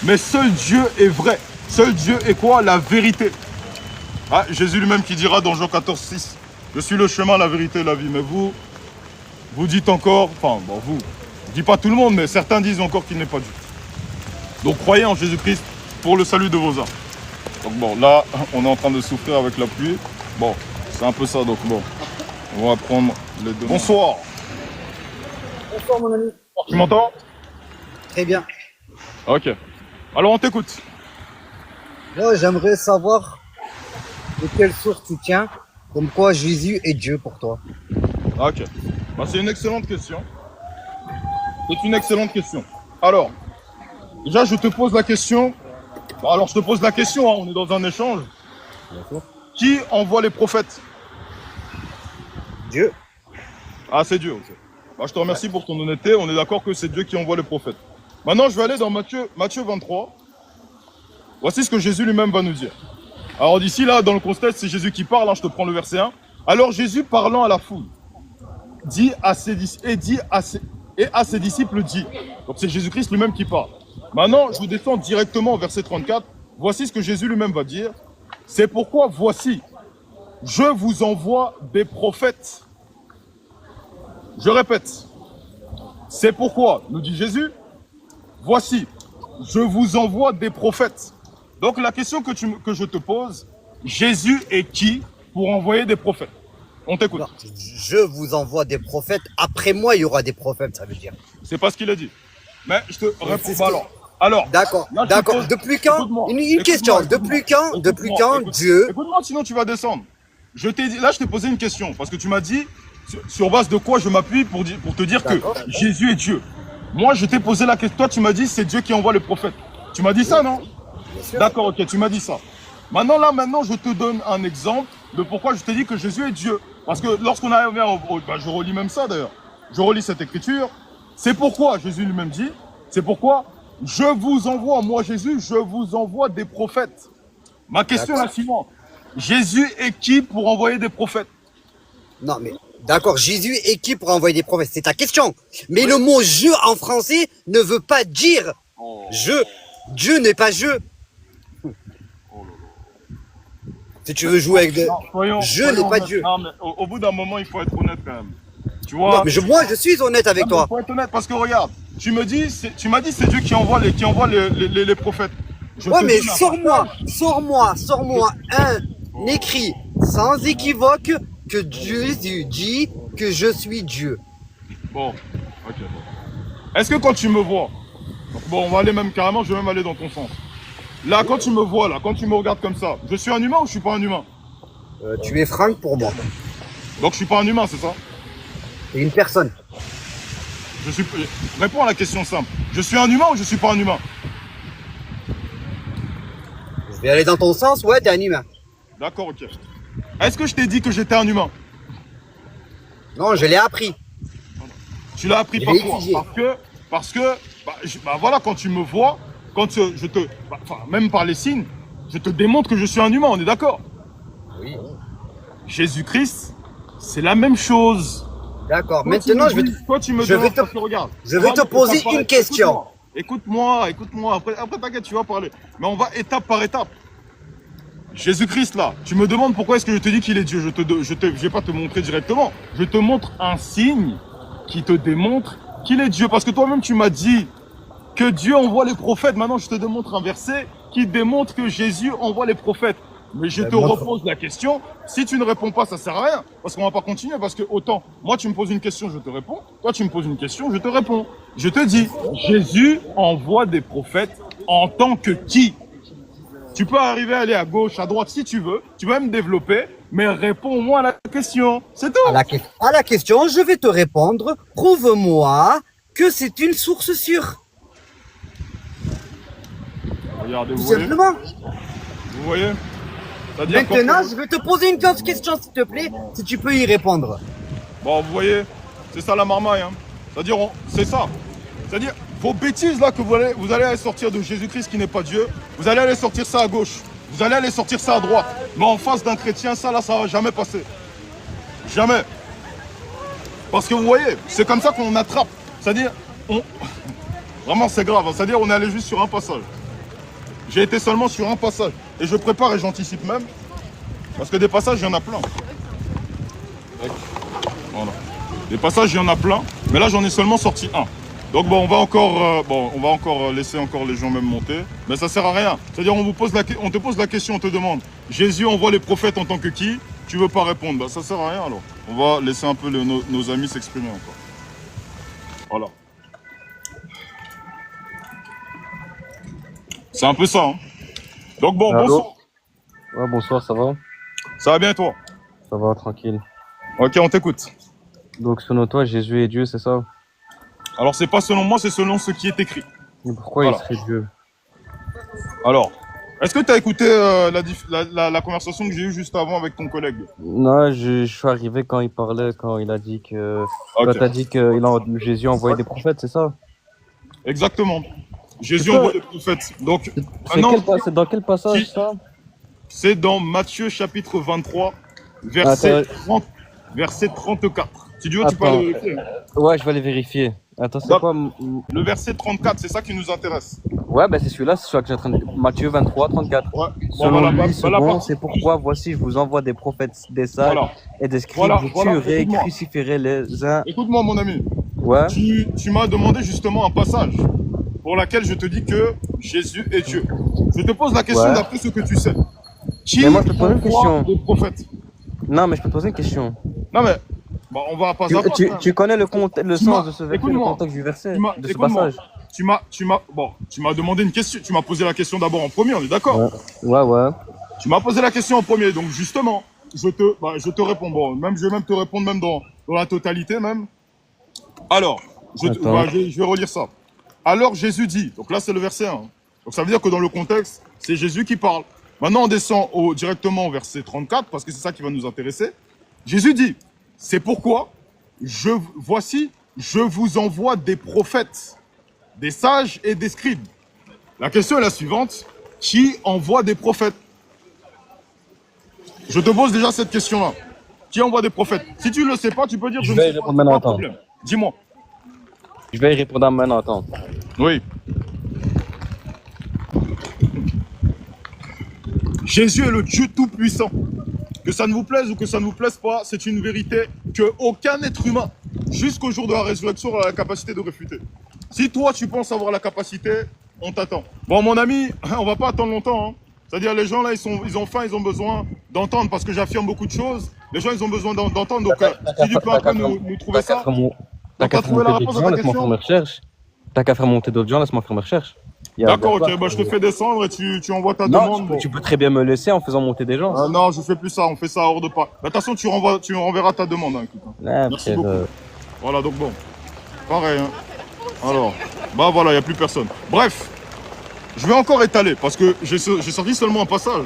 Mais seul Dieu est vrai. Seul Dieu est quoi? La vérité. Ah, Jésus lui-même qui dira dans Jean 14, 6, je suis le chemin, la vérité et la vie. Mais vous dites encore, enfin, bon, je dis pas tout le monde, mais certains disent encore qu'il n'est pas Dieu. Donc croyez en Jésus-Christ pour le salut de vos âmes. Donc bon, là, on est en train de souffrir avec la pluie. Bon, c'est un peu ça, donc bon, on va prendre les deux. Bonsoir. Bonsoir mon ami. Tu m'entends? Très bien. Ok. Alors on t'écoute. Là, j'aimerais savoir de quelle source tu tiens, comme quoi Jésus est Dieu pour toi. Ok. Bah, c'est une excellente question. C'est une excellente question. Alors, déjà, je te pose la question. Bon, alors, je te pose la question, hein, on est dans un échange. Qui envoie les prophètes? Dieu. Ah, c'est Dieu, ok. Bah, je te remercie pour ton honnêteté. On est d'accord que c'est Dieu qui envoie les prophètes. Maintenant, je vais aller dans Matthieu 23. Voici ce que Jésus lui-même va nous dire. Alors, d'ici là, dans le contexte, c'est Jésus qui parle. Hein, je te prends le verset 1. Alors, Jésus, parlant à la foule, dit à ses disciples, dit. Donc, c'est Jésus-Christ lui-même qui parle. Maintenant, je descends directement au verset 34. Voici ce que Jésus lui-même va dire. C'est pourquoi, voici, je vous envoie des prophètes. Je répète. C'est pourquoi, nous dit Jésus, voici, je vous envoie des prophètes. Donc, la question que je te pose, Jésus est qui pour envoyer des prophètes? On t'écoute. Non, je vous envoie des prophètes. Après moi, il y aura des prophètes, ça veut dire. C'est pas ce qu'il a dit. Mais je te réponds pas alors. D'accord, là, d'accord. Depuis quand? Une question. Depuis quand Dieu? Écoute-moi, sinon tu vas descendre. Je t'ai dit, là, je t'ai posé une question parce que tu m'as dit sur base de quoi je m'appuie pour te dire que Jésus est Dieu. Moi, je t'ai posé la question. Toi, tu m'as dit c'est Dieu qui envoie les prophètes. Tu m'as dit ça, non? D'accord, ok, tu m'as dit ça. Maintenant, je te donne un exemple de pourquoi je t'ai dit que Jésus est Dieu. Parce que lorsqu'on arrive je relis même ça d'ailleurs. Je relis cette écriture. C'est pourquoi Jésus lui-même dit, c'est pourquoi je vous envoie, moi Jésus, je vous envoie des prophètes. Ma question est la suivante. Jésus est qui pour envoyer des prophètes? Non, mais d'accord, Jésus est qui pour envoyer des prophètes? C'est ta question. Mais le mot je en français ne veut pas dire je. Dieu n'est pas je. Si tu veux jouer avec des... Je n'ai pas Dieu. Non, mais au bout d'un moment, il faut être honnête quand même. Tu vois? Non, mais moi, je suis honnête avec toi. Il faut être honnête parce que regarde, tu m'as dit c'est Dieu qui envoie les prophètes. Ouais, mais sors-moi un écrit sans équivoque que Dieu dit que je suis Dieu. Bon, ok. Est-ce que quand tu me vois, bon, on va aller même carrément, je vais même aller dans ton sens. Là, quand tu me vois, là, quand tu me regardes comme ça, je suis un humain ou je suis pas un humain? Tu es Franck pour moi. Donc je suis pas un humain, c'est ça? C'est une personne. Réponds à la question simple. Je suis un humain ou je suis pas un humain? Je vais aller dans ton sens, ouais, t'es un humain. D'accord, ok. Est-ce que je t'ai dit que j'étais un humain? Non, je l'ai appris. Tu l'as appris par quoi? Parce que, voilà, quand tu me vois, même par les signes, je te démontre que je suis un humain, on est d'accord? Oui. Jésus-Christ, c'est la même chose. D'accord, maintenant je vais te poser une question. Écoute-moi, après t'inquiète, tu vas parler. Mais on va étape par étape. Jésus-Christ là, tu me demandes pourquoi est-ce que je te dis qu'il est Dieu. Je vais pas te montrer directement. Je te montre un signe qui te démontre qu'il est Dieu. Parce que toi-même tu m'as dit que Dieu envoie les prophètes. Maintenant je te démontre un verset qui démontre que Jésus envoie les prophètes. Mais je te moi, repose la question. Si tu ne réponds pas, ça sert à rien. Parce qu'on va pas continuer. Parce que autant, moi, tu me poses une question, je te réponds. Toi, tu me poses une question, je te réponds. Je te dis, Jésus envoie des prophètes en tant que qui? Tu peux arriver à aller à gauche, à droite, si tu veux. Tu vas me développer, mais réponds-moi à la question. C'est tout. À la question, je vais te répondre. Prouve-moi que c'est une source sûre. Regardez, Tout vous voyez? simplement. Vous voyez? C'est-à-dire Maintenant, quand- je vais te poser une autre question, s'il te plaît, si tu peux y répondre. Bon, vous voyez, c'est ça la marmaille. Hein. C'est-à-dire, c'est ça. C'est-à-dire, vos bêtises là que vous allez aller sortir de Jésus-Christ qui n'est pas Dieu, vous allez aller sortir ça à gauche, vous allez aller sortir ça à droite. Mais en face d'un chrétien, ça là, ça va jamais passer. Jamais. Parce que vous voyez, c'est comme ça qu'on attrape. C'est-à-dire, vraiment c'est grave. Hein. C'est-à-dire, on est allé juste sur un passage. J'ai été seulement sur un passage. Et je prépare et j'anticipe même. Parce que des passages, il y en a plein. Voilà. Des passages, il y en a plein. Mais là, j'en ai seulement sorti un. Donc bon, on va encore laisser encore les gens même monter. Mais ça sert à rien. C'est-à-dire, on te pose la question, on te demande. Jésus envoie les prophètes en tant que qui? Tu veux pas répondre? Bah, ça sert à rien alors. On va laisser un peu nos amis s'exprimer encore. Voilà. C'est un peu ça. Hein. Donc bon, Allô? bonsoir. Ouais, bonsoir, ça va? Ça va bien toi? Ça va, tranquille. Ok, on t'écoute. Donc, selon toi, Jésus est Dieu, c'est ça? Alors c'est pas selon moi, c'est selon ce qui est écrit. Mais pourquoi Voilà. il serait Dieu? Alors, est-ce que tu as écouté la conversation que j'ai eue juste avant avec ton collègue? Non, je suis arrivé quand il parlait, quand il a dit que... Ok. Quand t'as dit que Jésus a envoyé des prophètes, c'est ça? Exactement. Jésus C'est envoie quoi? des prophètes. Donc, C'est dans quel passage, Si. ça? c'est dans Matthieu chapitre 23, verset, Attends. 30, verset 34. Si tu veux, tu peux Attends. aller vérifier. Ouais, je vais aller vérifier. Attends, c'est Donc, quoi? Le verset 34, c'est ça qui nous intéresse. Ouais, bah c'est celui-là que j'ai en train de... Matthieu 23, 34. Ouais. Bon, Selon voilà, lui, voilà, second, voilà. c'est pourquoi, voici, je vous envoie des prophètes, des sages Voilà. et des scribes, Voilà, vous voilà, tuerez, écoute-moi. crucifierez les uns... Écoute-moi, mon ami. Ouais. Tu m'as demandé justement un passage pour lequel je te dis que Jésus est Dieu. Je te pose la question Ouais. d'après ce que tu sais. Qui Mais moi, je te pose une envoie question. des prophètes? Non, mais je peux te poser une question. Non mais, bon, on va pas Tu connais le sens de ce verset, le écoute-moi. contexte du verset, Tu m'as- de ce écoute-moi. passage. Tu m'as demandé une question. Tu m'as posé la question d'abord en premier, on est d'accord? Ouais. Tu m'as posé la question en premier, donc justement, je te réponds. Bon, je vais même te répondre même dans la totalité même. Alors, je vais relire ça. Alors Jésus dit, donc là c'est le verset 1. Donc ça veut dire que dans le contexte, c'est Jésus qui parle. Maintenant on descend directement au verset 34, parce que c'est ça qui va nous intéresser. Jésus dit, c'est pourquoi, voici, je vous envoie des prophètes, des sages et des scribes. La question est la suivante, qui envoie des prophètes? Je te pose déjà cette question-là. Qui envoie des prophètes? Si tu ne le sais pas, tu peux dire Je ne vais sais y pas, répondre c'est pas maintenant, un problème. Dis-moi. Je vais y répondre maintenant, attends. Oui. Jésus est le Dieu Tout-Puissant. Que ça ne vous plaise ou que ça ne vous plaise pas, c'est une vérité que aucun être humain, jusqu'au jour de la résurrection, a la capacité de réfuter. Si toi, tu penses avoir la capacité, on t'attend. Bon, mon ami, on va pas attendre longtemps. Hein. C'est-à-dire, les gens là, ils ont faim, ils ont besoin d'entendre parce que j'affirme beaucoup de choses. Les gens, ils ont besoin d'entendre. Donc, si tu peux un peu nous trouver ça. T'as qu'à faire trouvé la monter réponse d'autres à gens, ta laisse-moi question? faire mes recherches. T'as qu'à faire monter d'autres gens, laisse-moi faire mes recherches. D'accord, ok, bah, je te fais descendre et tu envoies ta Non, demande. Bon. tu peux très bien me laisser en faisant monter des gens. Non, je fais plus ça, on fait ça hors de pas. De toute façon, tu renverras ta demande. Hein, écoute, hein. Merci frère, beaucoup. Voilà, donc bon. Pareil, hein. Alors, bah voilà, il n'y a plus personne. Bref, je vais encore étaler parce que j'ai sorti seulement un passage.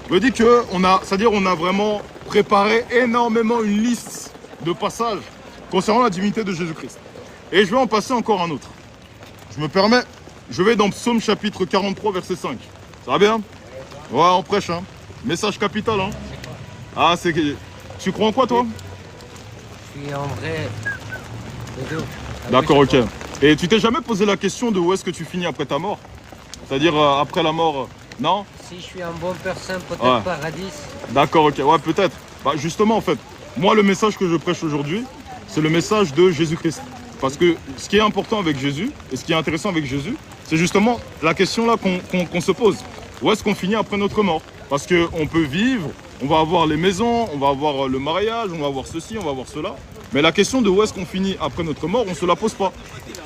Je me dis qu'on a vraiment préparé énormément une liste de passages concernant la divinité de Jésus-Christ. Et je vais en passer encore un autre. Je me permets, je vais dans Psaume chapitre 43, verset 5. Ça va bien? Ouais, on prêche, hein. Message capital, hein. Ah, c'est... Tu crois en quoi, toi? Je suis en vrai. Les deux. D'accord, ok. Et tu t'es jamais posé la question de où est-ce que tu finis après ta mort? C'est-à-dire après la mort, non? Si je suis un bon personne, peut-être Ouais. paradis. D'accord, ok, ouais, peut-être. Bah, justement, en fait, moi, le message que je prêche aujourd'hui, c'est le message de Jésus-Christ. Parce que ce qui est important avec Jésus, et ce qui est intéressant avec Jésus, c'est justement la question là qu'on se pose. Où est-ce qu'on finit après notre mort? Parce qu'on peut vivre, on va avoir les maisons, on va avoir le mariage, on va avoir ceci, on va avoir cela. Mais la question de où est-ce qu'on finit après notre mort, on ne se la pose pas.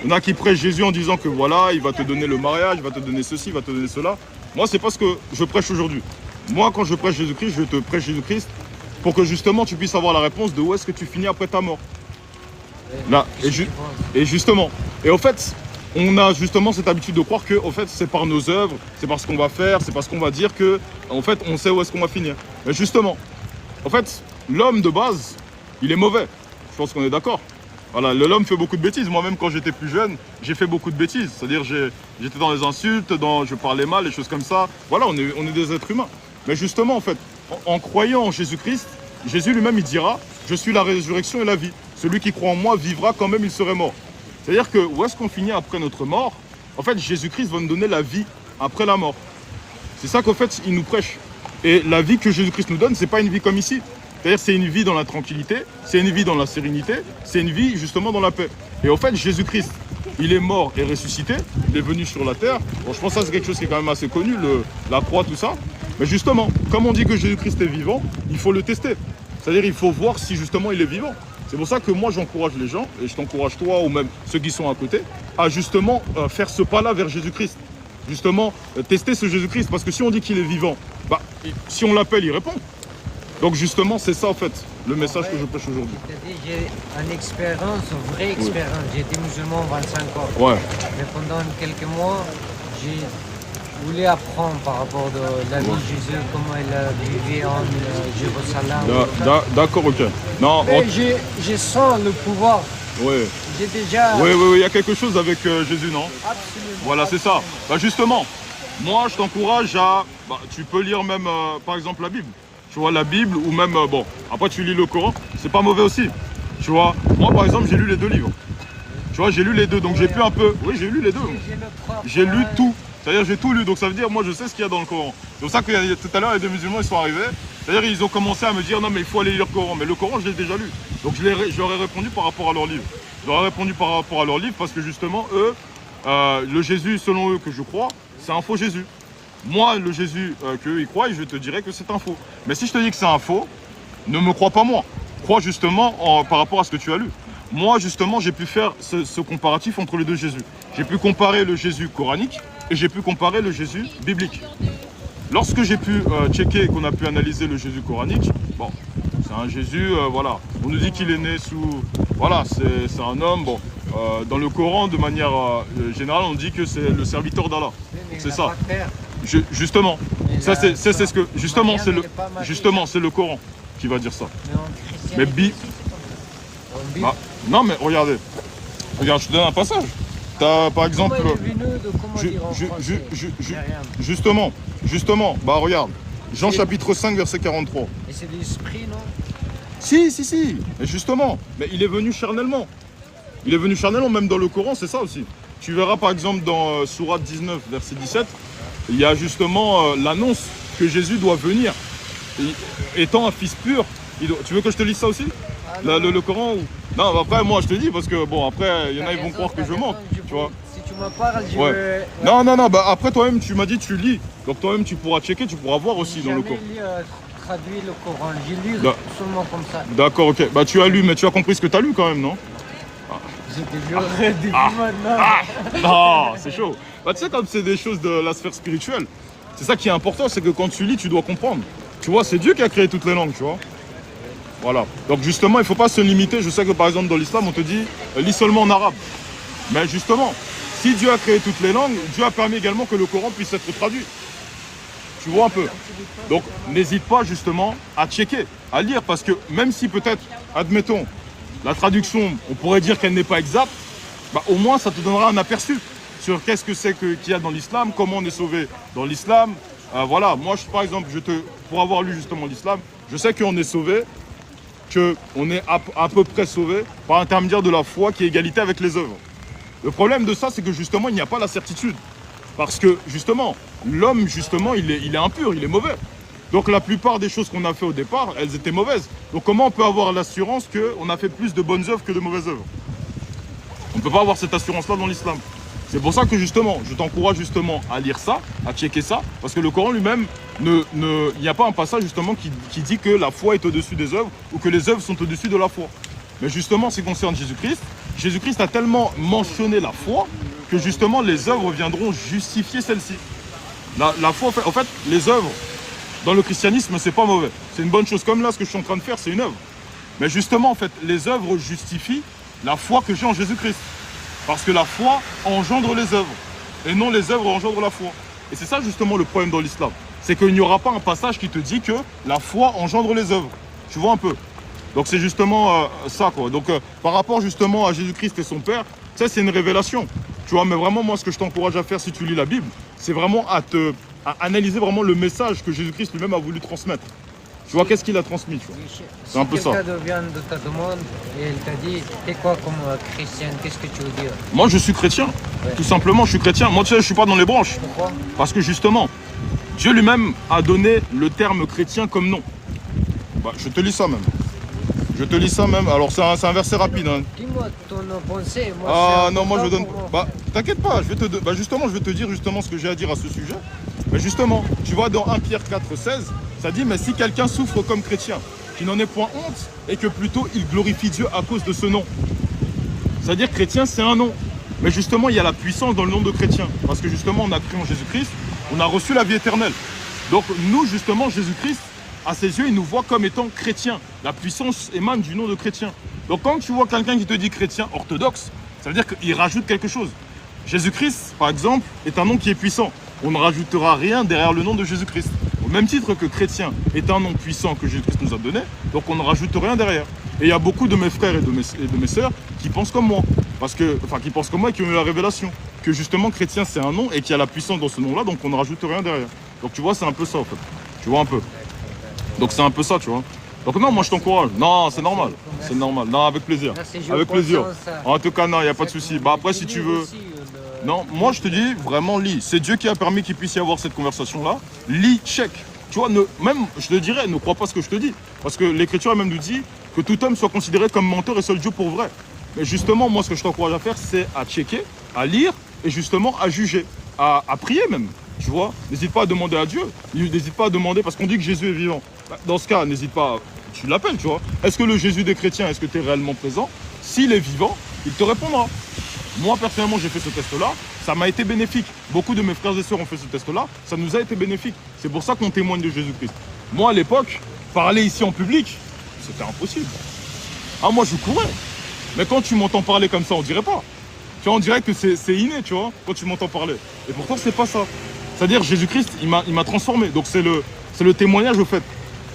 Il y en a qui prêchent Jésus en disant que voilà, il va te donner le mariage, il va te donner ceci, il va te donner cela. Moi, c'est pas ce que je prêche aujourd'hui. Moi, quand je prêche Jésus-Christ, je te prêche Jésus-Christ pour que justement tu puisses avoir la réponse de où est-ce que tu finis après ta mort. Là, et justement. Et au fait, on a justement cette habitude de croire que au fait, c'est par nos œuvres, c'est par ce qu'on va faire, c'est par ce qu'on va dire que en fait, on sait où est-ce qu'on va finir. Mais justement, en fait, l'homme de base, il est mauvais. Je pense qu'on est d'accord. Voilà, l'homme fait beaucoup de bêtises. Moi-même, quand j'étais plus jeune, j'ai fait beaucoup de bêtises. C'est-à-dire, j'étais dans les insultes, je parlais mal, les choses comme ça. Voilà, on est des êtres humains. Mais justement, en fait, en croyant en Jésus-Christ, Jésus lui-même, il dira « Je suis la résurrection et la vie. Celui qui croit en moi vivra quand même il serait mort. » C'est-à-dire que où est-ce qu'on finit après notre mort? En fait, Jésus-Christ va nous donner la vie après la mort. C'est ça qu'en fait, il nous prêche. Et la vie que Jésus-Christ nous donne, c'est pas une vie comme ici. C'est-à-dire c'est une vie dans la tranquillité, c'est une vie dans la sérénité, c'est une vie justement dans la paix. Et en fait, Jésus-Christ, il est mort et ressuscité, il est venu sur la terre. Bon, je pense que ça c'est quelque chose qui est quand même assez connu, la croix, tout ça. Mais justement, comme on dit que Jésus-Christ est vivant, il faut le tester. C'est-à-dire il faut voir si justement il est vivant. C'est pour ça que moi j'encourage les gens, et je t'encourage toi ou même ceux qui sont à côté, à justement faire ce pas-là vers Jésus-Christ. Justement, tester ce Jésus-Christ, parce que si on dit qu'il est vivant, bah, si on l'appelle, il répond. Donc justement, c'est ça en fait, le message que je prêche aujourd'hui. J'ai une expérience, une vraie expérience. J'ai été musulman 25 ans. Ouais. Mais pendant quelques mois, j'ai voulu apprendre par rapport à la vie de Jésus, comment il vivait en Jérusalem. D'accord, ok. Non, mais je sens le pouvoir. Oui. J'ai déjà... Oui, il y a quelque chose avec Jésus, non? Absolument. Voilà, c'est ça. Bah, justement, moi je t'encourage à... Bah, tu peux lire même, par exemple, la Bible. Tu vois, la Bible, ou même, bon, après tu lis le Coran, c'est pas mauvais aussi. Tu vois, moi par exemple, j'ai lu les 2 livres. Tu vois, j'ai lu les 2, donc j'ai pu un peu... Oui, j'ai lu les 2. J'ai lu tout. C'est-à-dire, j'ai tout lu, donc ça veut dire, moi je sais ce qu'il y a dans le Coran. C'est pour ça que tout à l'heure, les 2 musulmans, ils sont arrivés. C'est-à-dire, ils ont commencé à me dire, non mais il faut aller lire le Coran. Mais le Coran, je l'ai déjà lu. Donc je leur ai répondu par rapport à leur livre. Je leur ai répondu par rapport à leur livre parce que justement, eux, le Jésus, selon eux, que je crois, c'est un faux Jésus. Moi, le Jésus qu'eux, ils croient, je te dirais que c'est un faux. Mais si je te dis que c'est un faux, ne me crois pas moi. Crois justement par rapport à ce que tu as lu. Moi, justement, j'ai pu faire ce comparatif entre les 2 Jésus. J'ai pu comparer le Jésus coranique et j'ai pu comparer le Jésus biblique. Lorsque j'ai pu checker et qu'on a pu analyser le Jésus coranique, bon, c'est un Jésus, voilà. On nous dit qu'il est né sous... Voilà, c'est un homme, bon. Dans le Coran, de manière générale, on dit que c'est le serviteur d'Allah. C'est ça. Justement, ça c'est ce que... Justement, c'est le Coran qui va dire ça. Mais non, mais regardez. Regarde, je te donne un passage. T'as par exemple... Justement, bah regarde. Jean chapitre 5, verset 43. Et c'est l'esprit, non? Si. Mais justement, mais il est venu charnellement. Il est venu charnellement, même dans le Coran, c'est ça aussi. Tu verras par exemple dans Sourate 19, verset 17, il y a justement l'annonce que Jésus doit venir. Étant un fils pur, tu veux que je te lise ça aussi? Le Coran ou... Non, après moi je te dis parce que bon, après il y en a ils vont croire que je mens, tu vois. Si tu me parles, je ouais. vais... Non, bah après toi-même tu m'as dit tu lis. Donc toi-même tu pourras checker, tu pourras voir aussi dans le Coran. J'ai jamais traduit le Coran, j'ai lu seulement comme ça. D'accord, ok. Bah tu as lu, mais tu as compris ce que tu as lu quand même, non? Non, c'est chaud. Bah tu sais comme c'est des choses de la sphère spirituelle, c'est ça qui est important, c'est que quand tu lis, tu dois comprendre. Tu vois, c'est Dieu qui a créé toutes les langues, tu vois. Voilà. Donc justement, il ne faut pas se limiter. Je sais que par exemple dans l'islam, on te dit lis seulement en arabe. Mais justement, si Dieu a créé toutes les langues, Dieu a permis également que le Coran puisse être traduit. Tu vois un peu. Donc n'hésite pas justement à checker, à lire, parce que même si peut-être, admettons, la traduction, on pourrait dire qu'elle n'est pas exacte, bah, au moins ça te donnera un aperçu sur qu'est-ce que c'est qu'il y a dans l'islam, comment on est sauvé dans l'islam. Voilà, moi par exemple, pour avoir lu justement l'islam, je sais qu'on est sauvé, qu'on est à peu près sauvé par l'intermédiaire de la foi qui est égalité avec les œuvres. Le problème de ça, c'est que justement, il n'y a pas la certitude. Parce que justement, l'homme, justement, il est impur, il est mauvais. Donc la plupart des choses qu'on a fait au départ, elles étaient mauvaises. Donc comment on peut avoir l'assurance qu'on a fait plus de bonnes œuvres que de mauvaises œuvres? On ne peut pas avoir cette assurance-là dans l'islam. C'est pour ça que justement, je t'encourage justement à lire ça, à checker ça, parce que le Coran lui-même, il n'y a pas un passage justement qui dit que la foi est au-dessus des œuvres ou que les œuvres sont au-dessus de la foi. Mais justement, ce qui concerne Jésus-Christ, Jésus-Christ a tellement mentionné la foi que justement les œuvres viendront justifier celle-ci. La foi, en fait, les œuvres, dans le christianisme, c'est pas mauvais. C'est une bonne chose. Comme là, ce que je suis en train de faire, c'est une œuvre. Mais justement, en fait, les œuvres justifient la foi que j'ai en Jésus-Christ. Parce que la foi engendre les œuvres. Et non les œuvres engendrent la foi. Et c'est ça justement le problème dans l'islam. C'est qu'il n'y aura pas un passage qui te dit que la foi engendre les œuvres. Tu vois un peu. Donc c'est justement ça quoi. Donc par rapport justement à Jésus-Christ et son Père, ça c'est une révélation. Tu vois, mais vraiment moi ce que je t'encourage à faire si tu lis la Bible, c'est vraiment à analyser vraiment le message que Jésus-Christ lui-même a voulu transmettre. Tu vois, qu'est-ce qu'il a transmis, tu vois. C'est un peu ça. Si quelqu'un vient de ta demande et elle t'a dit, t'es quoi comme chrétien, qu'est-ce que tu veux dire? Moi, je suis chrétien. Ouais. Tout simplement, je suis chrétien. Moi, tu sais, je suis pas dans les branches. Pourquoi? Parce que justement, Dieu lui-même a donné le terme chrétien comme nom. Bah, je te lis ça même. Je te lis ça même. Alors, c'est un verset rapide. Hein. Dis-moi ton pensée. Moi, ah non, moi je donne. Bah, t'inquiète pas. Justement, je vais te dire justement ce que j'ai à dire à ce sujet. Mais justement, tu vois, dans 1 Pierre 4,16, ça dit, mais si quelqu'un souffre comme chrétien, qu'il n'en ait point honte, et que plutôt il glorifie Dieu à cause de ce nom. C'est-à-dire chrétien, c'est un nom. Mais justement, il y a la puissance dans le nom de chrétien. Parce que justement, on a cru en Jésus-Christ, on a reçu la vie éternelle. Donc nous, justement, Jésus-Christ, à ses yeux, il nous voit comme étant chrétien. La puissance émane du nom de chrétien. Donc quand tu vois quelqu'un qui te dit chrétien orthodoxe, ça veut dire qu'il rajoute quelque chose. Jésus-Christ, par exemple, est un nom qui est puissant. On ne rajoutera rien derrière le nom de Jésus-Christ. Au même titre que chrétien est un nom puissant que Jésus-Christ nous a donné, donc on ne rajoute rien derrière. Et il y a beaucoup de mes frères et de mes sœurs qui pensent comme moi. Qui pensent comme moi et qui ont eu la révélation. Que justement chrétien c'est un nom et qu'il y a la puissance dans ce nom-là, donc on ne rajoute rien derrière. Donc tu vois, c'est un peu ça en fait. Tu vois un peu. Donc c'est un peu ça, tu vois. Donc non, moi je t'encourage. Non, c'est normal. C'est normal. Non, avec plaisir. Merci, avec plaisir. En tout cas, non, il n'y a pas de souci. Bah après, si tu veux... Non, moi je te dis, vraiment lis. C'est Dieu qui a permis qu'il puisse y avoir cette conversation-là. Lis, check. Tu vois, même, je te dirais, ne crois pas ce que je te dis. Parce que l'Écriture même nous dit que tout homme soit considéré comme menteur et seul Dieu pour vrai. Mais justement, moi ce que je t'encourage à faire, c'est à checker, à lire et justement à juger, à prier même. Tu vois, n'hésite pas à demander à Dieu. N'hésite pas à demander, parce qu'on dit que Jésus est vivant. Dans ce cas, n'hésite pas, tu l'appelles, tu vois. Est-ce que le Jésus des chrétiens, est-ce que tu es réellement présent? S'il est vivant, il te répondra. Moi, personnellement, j'ai fait ce test-là, ça m'a été bénéfique. Beaucoup de mes frères et sœurs ont fait ce test-là, ça nous a été bénéfique. C'est pour ça qu'on témoigne de Jésus-Christ. Moi, à l'époque, parler ici en public, c'était impossible. Ah, moi, je courais. Mais quand tu m'entends parler comme ça, on dirait pas. Tu vois, on dirait que c'est inné, tu vois, quand tu m'entends parler. Et pourtant, c'est pas ça. C'est-à-dire, Jésus-Christ, il m'a transformé. Donc, c'est le témoignage, au fait,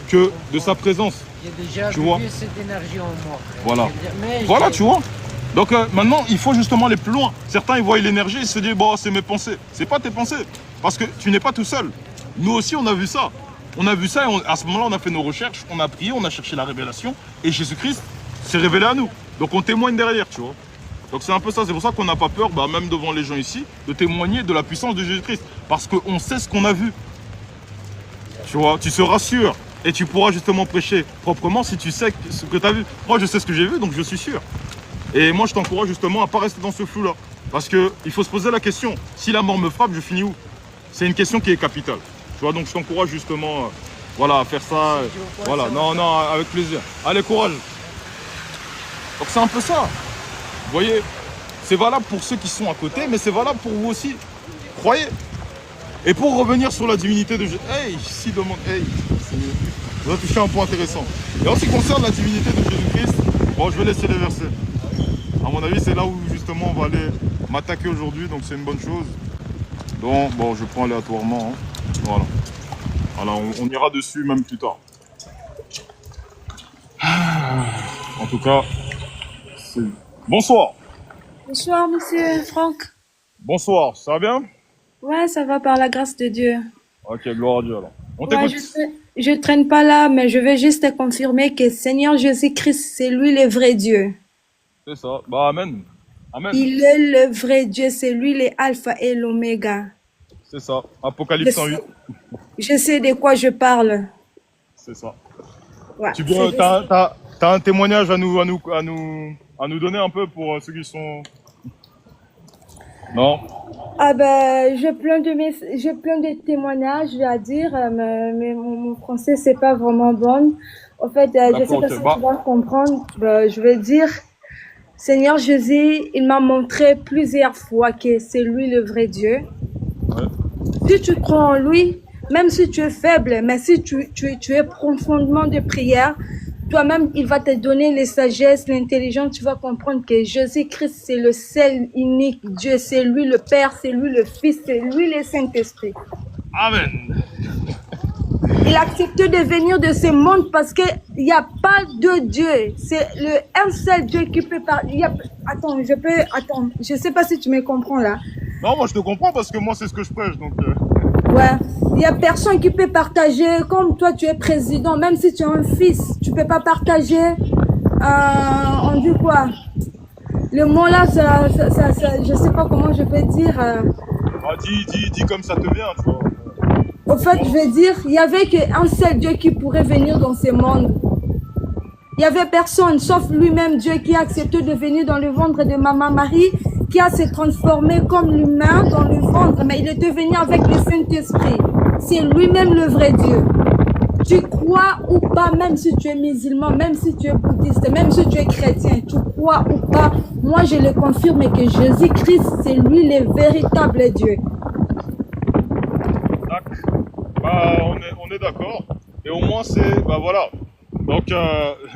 que de sa présence. J'ai déjà tu vois cette énergie en moi. Voilà. Voilà, tu vois. Donc maintenant, il faut justement aller plus loin. Certains, ils voient l'énergie, ils se disent, bon, c'est mes pensées. C'est pas tes pensées. Parce que tu n'es pas tout seul. Nous aussi, on a vu ça. On a vu ça et à ce moment-là, on a fait nos recherches, on a prié, on a cherché la révélation. Et Jésus-Christ s'est révélé à nous. Donc on témoigne derrière, tu vois. Donc c'est un peu ça. C'est pour ça qu'on n'a pas peur, même devant les gens ici, de témoigner de la puissance de Jésus-Christ. Parce qu'on sait ce qu'on a vu. Tu vois, tu seras sûr. Et tu pourras justement prêcher proprement si tu sais ce que tu as vu. Moi, je sais ce que j'ai vu, donc je suis sûr. Et moi, je t'encourage justement à ne pas rester dans ce flou-là. Parce qu'il faut se poser la question, si la mort me frappe, je finis où? C'est une question qui est capitale. Tu vois, donc je t'encourage justement voilà, à faire ça. Voilà, non, avec plaisir. Allez, courage. Donc c'est un peu ça. Vous voyez, c'est valable pour ceux qui sont à côté, mais c'est valable pour vous aussi. Croyez. Et pour revenir sur la divinité de Jésus, on va toucher un point intéressant. Et en ce qui concerne la divinité de Jésus-Christ, bon, je vais laisser les versets. À mon avis, c'est là où justement on va aller m'attaquer aujourd'hui, donc c'est une bonne chose. Donc, bon, je prends aléatoirement. Hein. Voilà. Alors, on ira dessus même plus tard. En tout cas, c'est... Bonsoir. Bonsoir, monsieur Franck. Bonsoir, ça va bien? Ouais, ça va par la grâce de Dieu. Ok, gloire à Dieu alors. On Ouais, t'écoute. je traîne pas là, mais je vais juste te confirmer que Seigneur Jésus-Christ, c'est lui le vrai Dieu. C'est ça. Bah, amen. Amen. Il est le vrai Dieu, c'est lui le alpha et l'oméga. C'est ça. Apocalypse 108. Je sais de quoi je parle. C'est ça. Ouais, Tu veux, t'as un témoignage à nous donner un peu pour ceux qui sont... Non? Ah ben, j'ai plein de témoignages à dire, mais mon français c'est pas vraiment bon. En fait, je sais D'accord, pas ok. si Bah, tu vas comprendre. Ben, je veux dire, Seigneur Jésus, il m'a montré plusieurs fois que c'est lui le vrai Dieu. ouais. Si tu crois en lui, même si tu es faible, mais si tu es profondément de prière, toi-même, il va te donner les sagesses, l'intelligence, tu vas comprendre que Jésus-Christ, c'est le seul unique Dieu, c'est lui le Père, c'est lui le Fils, c'est lui le Saint-Esprit. Amen. Il a accepté de venir de ce monde parce qu'il n'y a pas de Dieu. C'est un seul Dieu qui peut parler. Attends, je sais pas si tu me comprends là. Non, moi je te comprends parce que moi c'est ce que je prêche, donc... Ouais, il y a personne qui peut partager, comme toi tu es président, même si tu es un fils, tu peux pas partager, on dit quoi? Le mot là, je sais pas comment je peux dire. Ah, dis comme ça te vient, tu vois. Au fait, je veux dire, il y avait qu'un seul Dieu qui pourrait venir dans ce monde. Il y avait personne, sauf lui-même, Dieu, qui a accepté de venir dans le ventre de Maman Marie, qui a se transformé comme l'humain dans le ventre, mais il est devenu avec le Saint-Esprit. C'est lui-même le vrai Dieu. Tu crois ou pas, même si tu es musulman, même si tu es bouddhiste, même si tu es chrétien, tu crois ou pas, moi je le confirme que Jésus-Christ, c'est lui le véritable Dieu. Bah, on est d'accord. Et au moins c'est... Bah voilà. Donc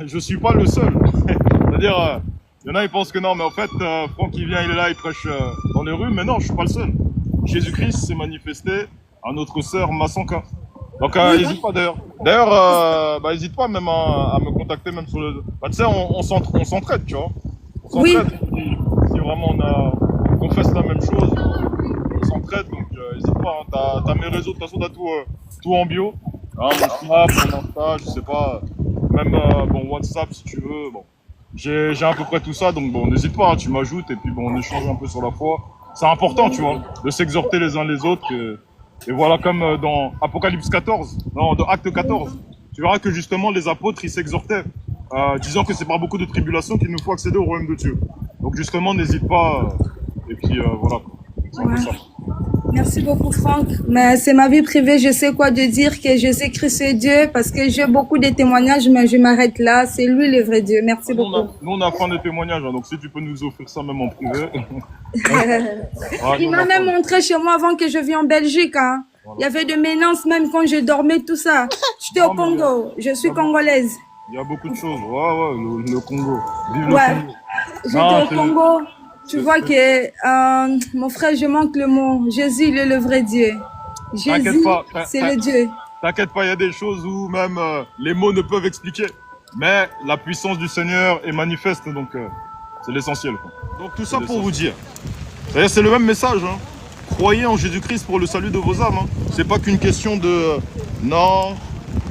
je suis pas le seul. C'est-à-dire, il y en a ils pensent que non, mais en fait, Franck il vient, il est là, il prêche dans les rues, mais non, je suis pas le seul. Jésus-Christ s'est manifesté à notre sœur Massanka. Donc n'hésite pas d'ailleurs. D'ailleurs, bah n'hésite pas même à me contacter même sur le... Bah tu sais, on s'entraide, tu vois. On s'entraide. Si vraiment on confesse la même chose, on s'entraide, donc n'hésite pas. Hein. T'as mes réseaux, de toute façon t'as tout en bio. Hein, mon Snap, mon Insta, je sais pas. Même bon WhatsApp si tu veux. Bon, j'ai à peu près tout ça, donc bon n'hésite pas, hein, tu m'ajoutes et puis bon on échange un peu sur la foi. C'est important, tu vois, de s'exhorter les uns les autres. Et voilà comme dans Apocalypse 14, non, dans Acte 14, tu verras que justement les apôtres ils s'exhortaient, disant que c'est par beaucoup de tribulations qu'il nous faut accéder au royaume de Dieu. Donc justement n'hésite pas. Et puis voilà, c'est un peu ça. Merci beaucoup Franck, mais c'est ma vie privée, je sais quoi de dire que Jésus-Christ est Dieu parce que j'ai beaucoup de témoignages, mais je m'arrête là, c'est lui le vrai Dieu, merci beaucoup. Nous on a fait des témoignages, hein, donc si tu peux nous offrir ça même en privé. Il m'a même montré chez moi avant que je vienne en Belgique, hein. Il y avait des menaces même quand je dormais, tout ça. J'étais au Congo, je suis congolaise. Il y a beaucoup de choses, ouais, le Congo. Vive le Ouais, Congo. j'étais au Congo. Tu vois que, mon frère, je manque le mot. Jésus, il est le vrai Dieu. Jésus, c'est le Dieu. T'inquiète pas, il y a des choses où même les mots ne peuvent expliquer. Mais la puissance du Seigneur est manifeste, donc c'est l'essentiel. Donc tout ça pour vous dire. C'est le même message. Hein. Croyez en Jésus-Christ pour le salut de vos âmes. Hein. C'est pas qu'une question de... non,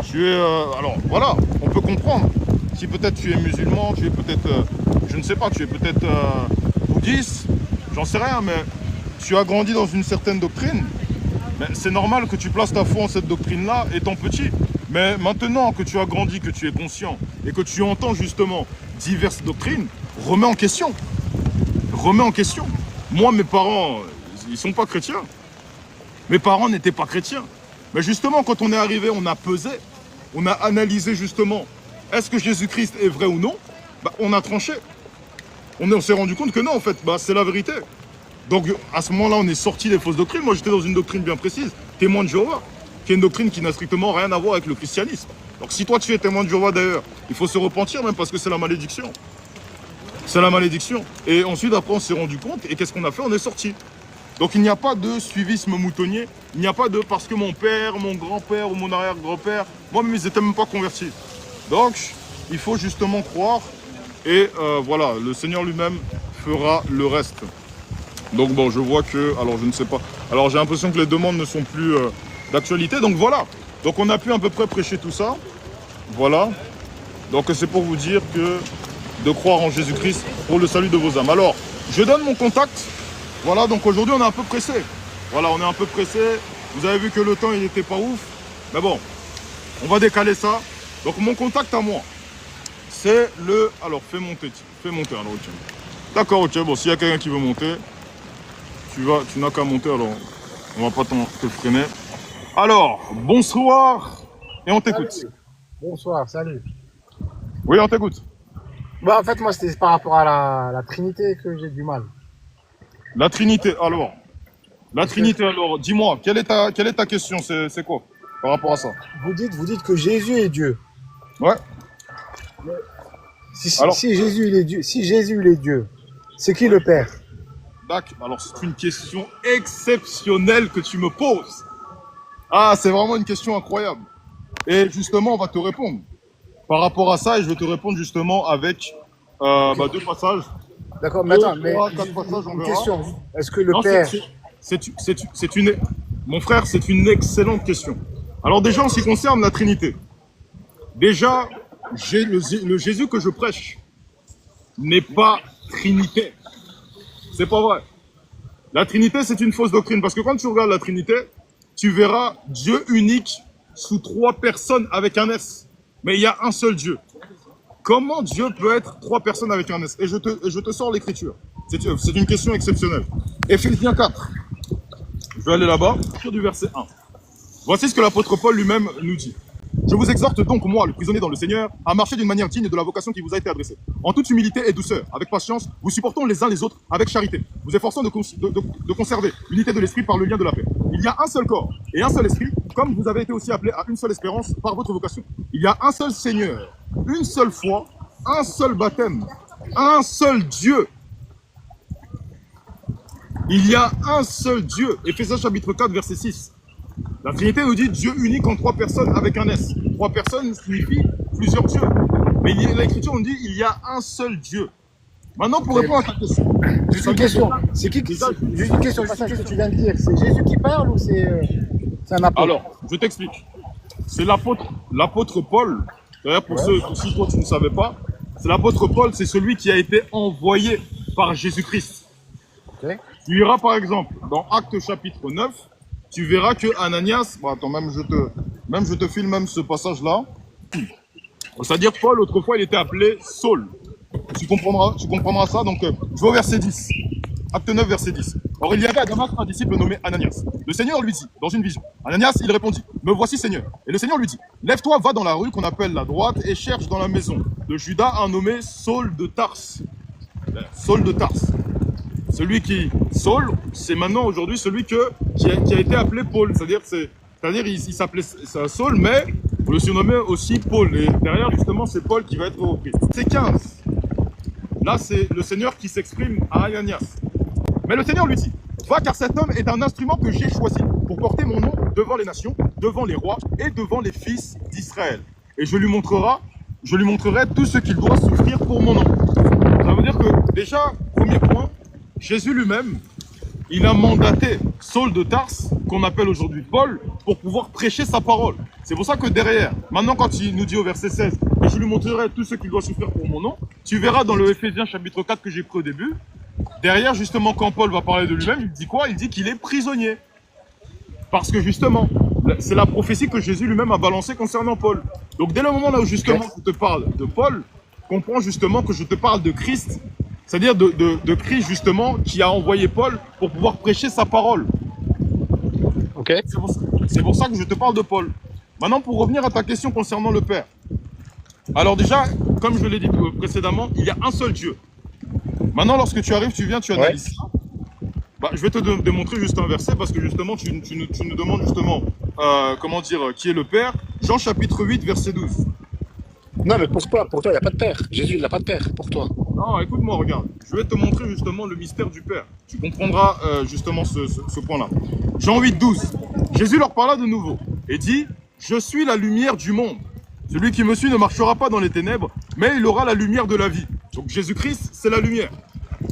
tu es... alors voilà, on peut comprendre. Si peut-être tu es musulman, tu es peut-être... je ne sais pas, tu es peut-être... bouddhiste, j'en sais rien, mais tu as grandi dans une certaine doctrine, c'est normal que tu places ta foi en cette doctrine-là étant petit. Mais maintenant que tu as grandi, que tu es conscient et que tu entends justement diverses doctrines, remets en question. Remets en question. Moi, mes parents, ils sont pas chrétiens. Mes parents n'étaient pas chrétiens. Mais justement, quand on est arrivé, on a pesé, on a analysé justement, est-ce que Jésus-Christ est vrai ou non? Bah, on a tranché. On s'est rendu compte que non, en fait, bah, c'est la vérité. Donc, à ce moment-là, on est sorti des fausses doctrines. Moi, j'étais dans une doctrine bien précise, témoin de Jéhovah, qui est une doctrine qui n'a strictement rien à voir avec le christianisme. Donc, si toi, tu es témoin de Jéhovah, d'ailleurs, il faut se repentir même parce que c'est la malédiction. C'est la malédiction. Et ensuite, après, on s'est rendu compte. Et qu'est-ce qu'on a fait? On est sorti. Donc, il n'y a pas de suivisme moutonnier. Il n'y a pas de parce que mon père, mon grand-père ou mon arrière-grand-père, moi-même, ils n'étaient même pas convertis. Donc, il faut justement croire. Et voilà, le Seigneur lui-même fera le reste. Donc bon, je vois que, alors je ne sais pas, alors j'ai l'impression que les demandes ne sont plus d'actualité, donc voilà. Donc on a pu à peu près prêcher tout ça, voilà. Donc c'est pour vous dire que de croire en Jésus-Christ pour le salut de vos âmes. Alors, je donne mon contact, voilà, donc aujourd'hui on est un peu pressé. Voilà, on est un peu pressé, vous avez vu que le temps il n'était pas ouf, mais bon, on va décaler ça. Donc mon contact à moi, c'est le... Alors, fais monter, alors, ok. D'accord, ok, bon, s'il y a quelqu'un qui veut monter. tu n'as qu'à monter alors. On va pas te freiner. Alors, bonsoir et on t'écoute. Salut. Bonsoir, salut. Oui, on t'écoute. Bah, en fait, moi, c'était par rapport à la Trinité que j'ai du mal. La Trinité, alors. La Trinité, alors, dis-moi, quelle est ta question? C'est quoi par rapport à ça? Vous dites que Jésus est Dieu. Ouais. Si Jésus il est Dieu, c'est qui le Père? D'accord. Alors, c'est une question exceptionnelle que tu me poses. Ah, c'est vraiment une question incroyable. Et justement, on va te répondre. Par rapport à ça, et je vais te répondre justement avec deux passages. D'accord, mais attends, mais quatre passages, on une verra. question. Est-ce que le Non, Père... mon frère, c'est une excellente question. Alors déjà, en ce qui concerne la Trinité, déjà, le Jésus que je prêche n'est pas trinitaire. C'est pas vrai. La Trinité, c'est une fausse doctrine. Parce que quand tu regardes la Trinité, tu verras Dieu unique sous 3 personnes avec un S. Mais il y a un seul Dieu. Comment Dieu peut être 3 personnes avec un S? Et je te sors l'écriture. C'est une question exceptionnelle. Éphésiens 4. Je vais aller là-bas, sur du verset 1. Voici ce que l'apôtre Paul lui-même nous dit. Je vous exhorte donc, moi, le prisonnier dans le Seigneur, à marcher d'une manière digne de la vocation qui vous a été adressée. En toute humilité et douceur, avec patience, vous supportons les uns les autres avec charité, vous efforçant de conserver l'unité de l'esprit par le lien de la paix. Il y a un seul corps et un seul esprit, comme vous avez été aussi appelés à une seule espérance par votre vocation. Il y a un seul Seigneur, une seule foi, un seul baptême, un seul Dieu. Il y a un seul Dieu. Éphésiens chapitre 4, verset 6. La Trinité nous dit Dieu unique en 3 personnes avec un S. 3 personnes signifie plusieurs dieux. Mais l'Écriture nous dit il y a un seul Dieu. Maintenant, pour répondre à ta question. Juste une question. C'est qui Juste une question. Juste ce que tu viens de dire. C'est Jésus qui parle ou c'est un apôtre? Alors, je t'explique. C'est l'apôtre Paul. D'ailleurs, pour ceux si toi tu ne savais pas, c'est l'apôtre Paul, c'est celui qui a été envoyé par Jésus-Christ. Okay. Tu iras par exemple dans Actes chapitre 9. Tu verras que Ananias, bon attends, je te file même ce passage-là. C'est-à-dire Paul, autrefois, il était appelé Saul. Tu comprendras ça. Donc, je vais au verset 10. Acte 9, verset 10. Or, il y avait à Damas un disciple nommé Ananias. Le Seigneur lui dit, dans une vision, Ananias, il répondit, me voici Seigneur. Et le Seigneur lui dit, lève-toi, va dans la rue qu'on appelle la droite et cherche dans la maison de Judas un nommé Saul de Tarse. Saul de Tarse. Saul, c'est maintenant aujourd'hui celui qui a été appelé Paul. C'est-à-dire il s'appelait Saul, mais on le surnommait aussi Paul. Et derrière, justement, c'est Paul qui va être repris. C'est 15. Là, c'est le Seigneur qui s'exprime à Ananias. Mais le Seigneur lui dit, va car cet homme est un instrument que j'ai choisi pour porter mon nom devant les nations, devant les rois et devant les fils d'Israël. Et je lui montrerai tout ce qu'il doit souffrir pour mon nom. Ça veut dire que déjà, premier point, Jésus lui-même, il a mandaté Saul de Tarse, qu'on appelle aujourd'hui Paul, pour pouvoir prêcher sa parole. C'est pour ça que derrière, maintenant quand il nous dit au verset 16, et je lui montrerai tout ce qu'il doit souffrir pour mon nom, tu verras dans le Éphésiens chapitre 4 que j'ai pris au début, derrière justement quand Paul va parler de lui-même, il dit quoi? Il dit qu'il est prisonnier. Parce que justement, c'est la prophétie que Jésus lui-même a balancée concernant Paul. Donc dès le moment là où justement je te parle de Paul, comprends justement que je te parle de Christ. C'est-à-dire de Christ, justement, qui a envoyé Paul pour pouvoir prêcher sa parole. Ok. C'est pour ça que je te parle de Paul. Maintenant, pour revenir à ta question concernant le Père. Alors déjà, comme je l'ai dit précédemment, il y a un seul Dieu. Maintenant, lorsque tu arrives, tu viens, tu analyses ça. Bah, je vais te démontrer juste un verset, parce que justement, tu nous demandes justement, qui est le Père. Jean chapitre 8, verset 12. Non, mais pour toi, il n'y a pas de Père. Jésus, il n'a pas de Père, pour toi. Non, écoute-moi, regarde. Je vais te montrer justement le mystère du Père. Tu comprendras justement ce point-là. Jean 8, 12. Jésus leur parla de nouveau et dit, « Je suis la lumière du monde. Celui qui me suit ne marchera pas dans les ténèbres, mais il aura la lumière de la vie. » Donc Jésus-Christ, c'est la lumière.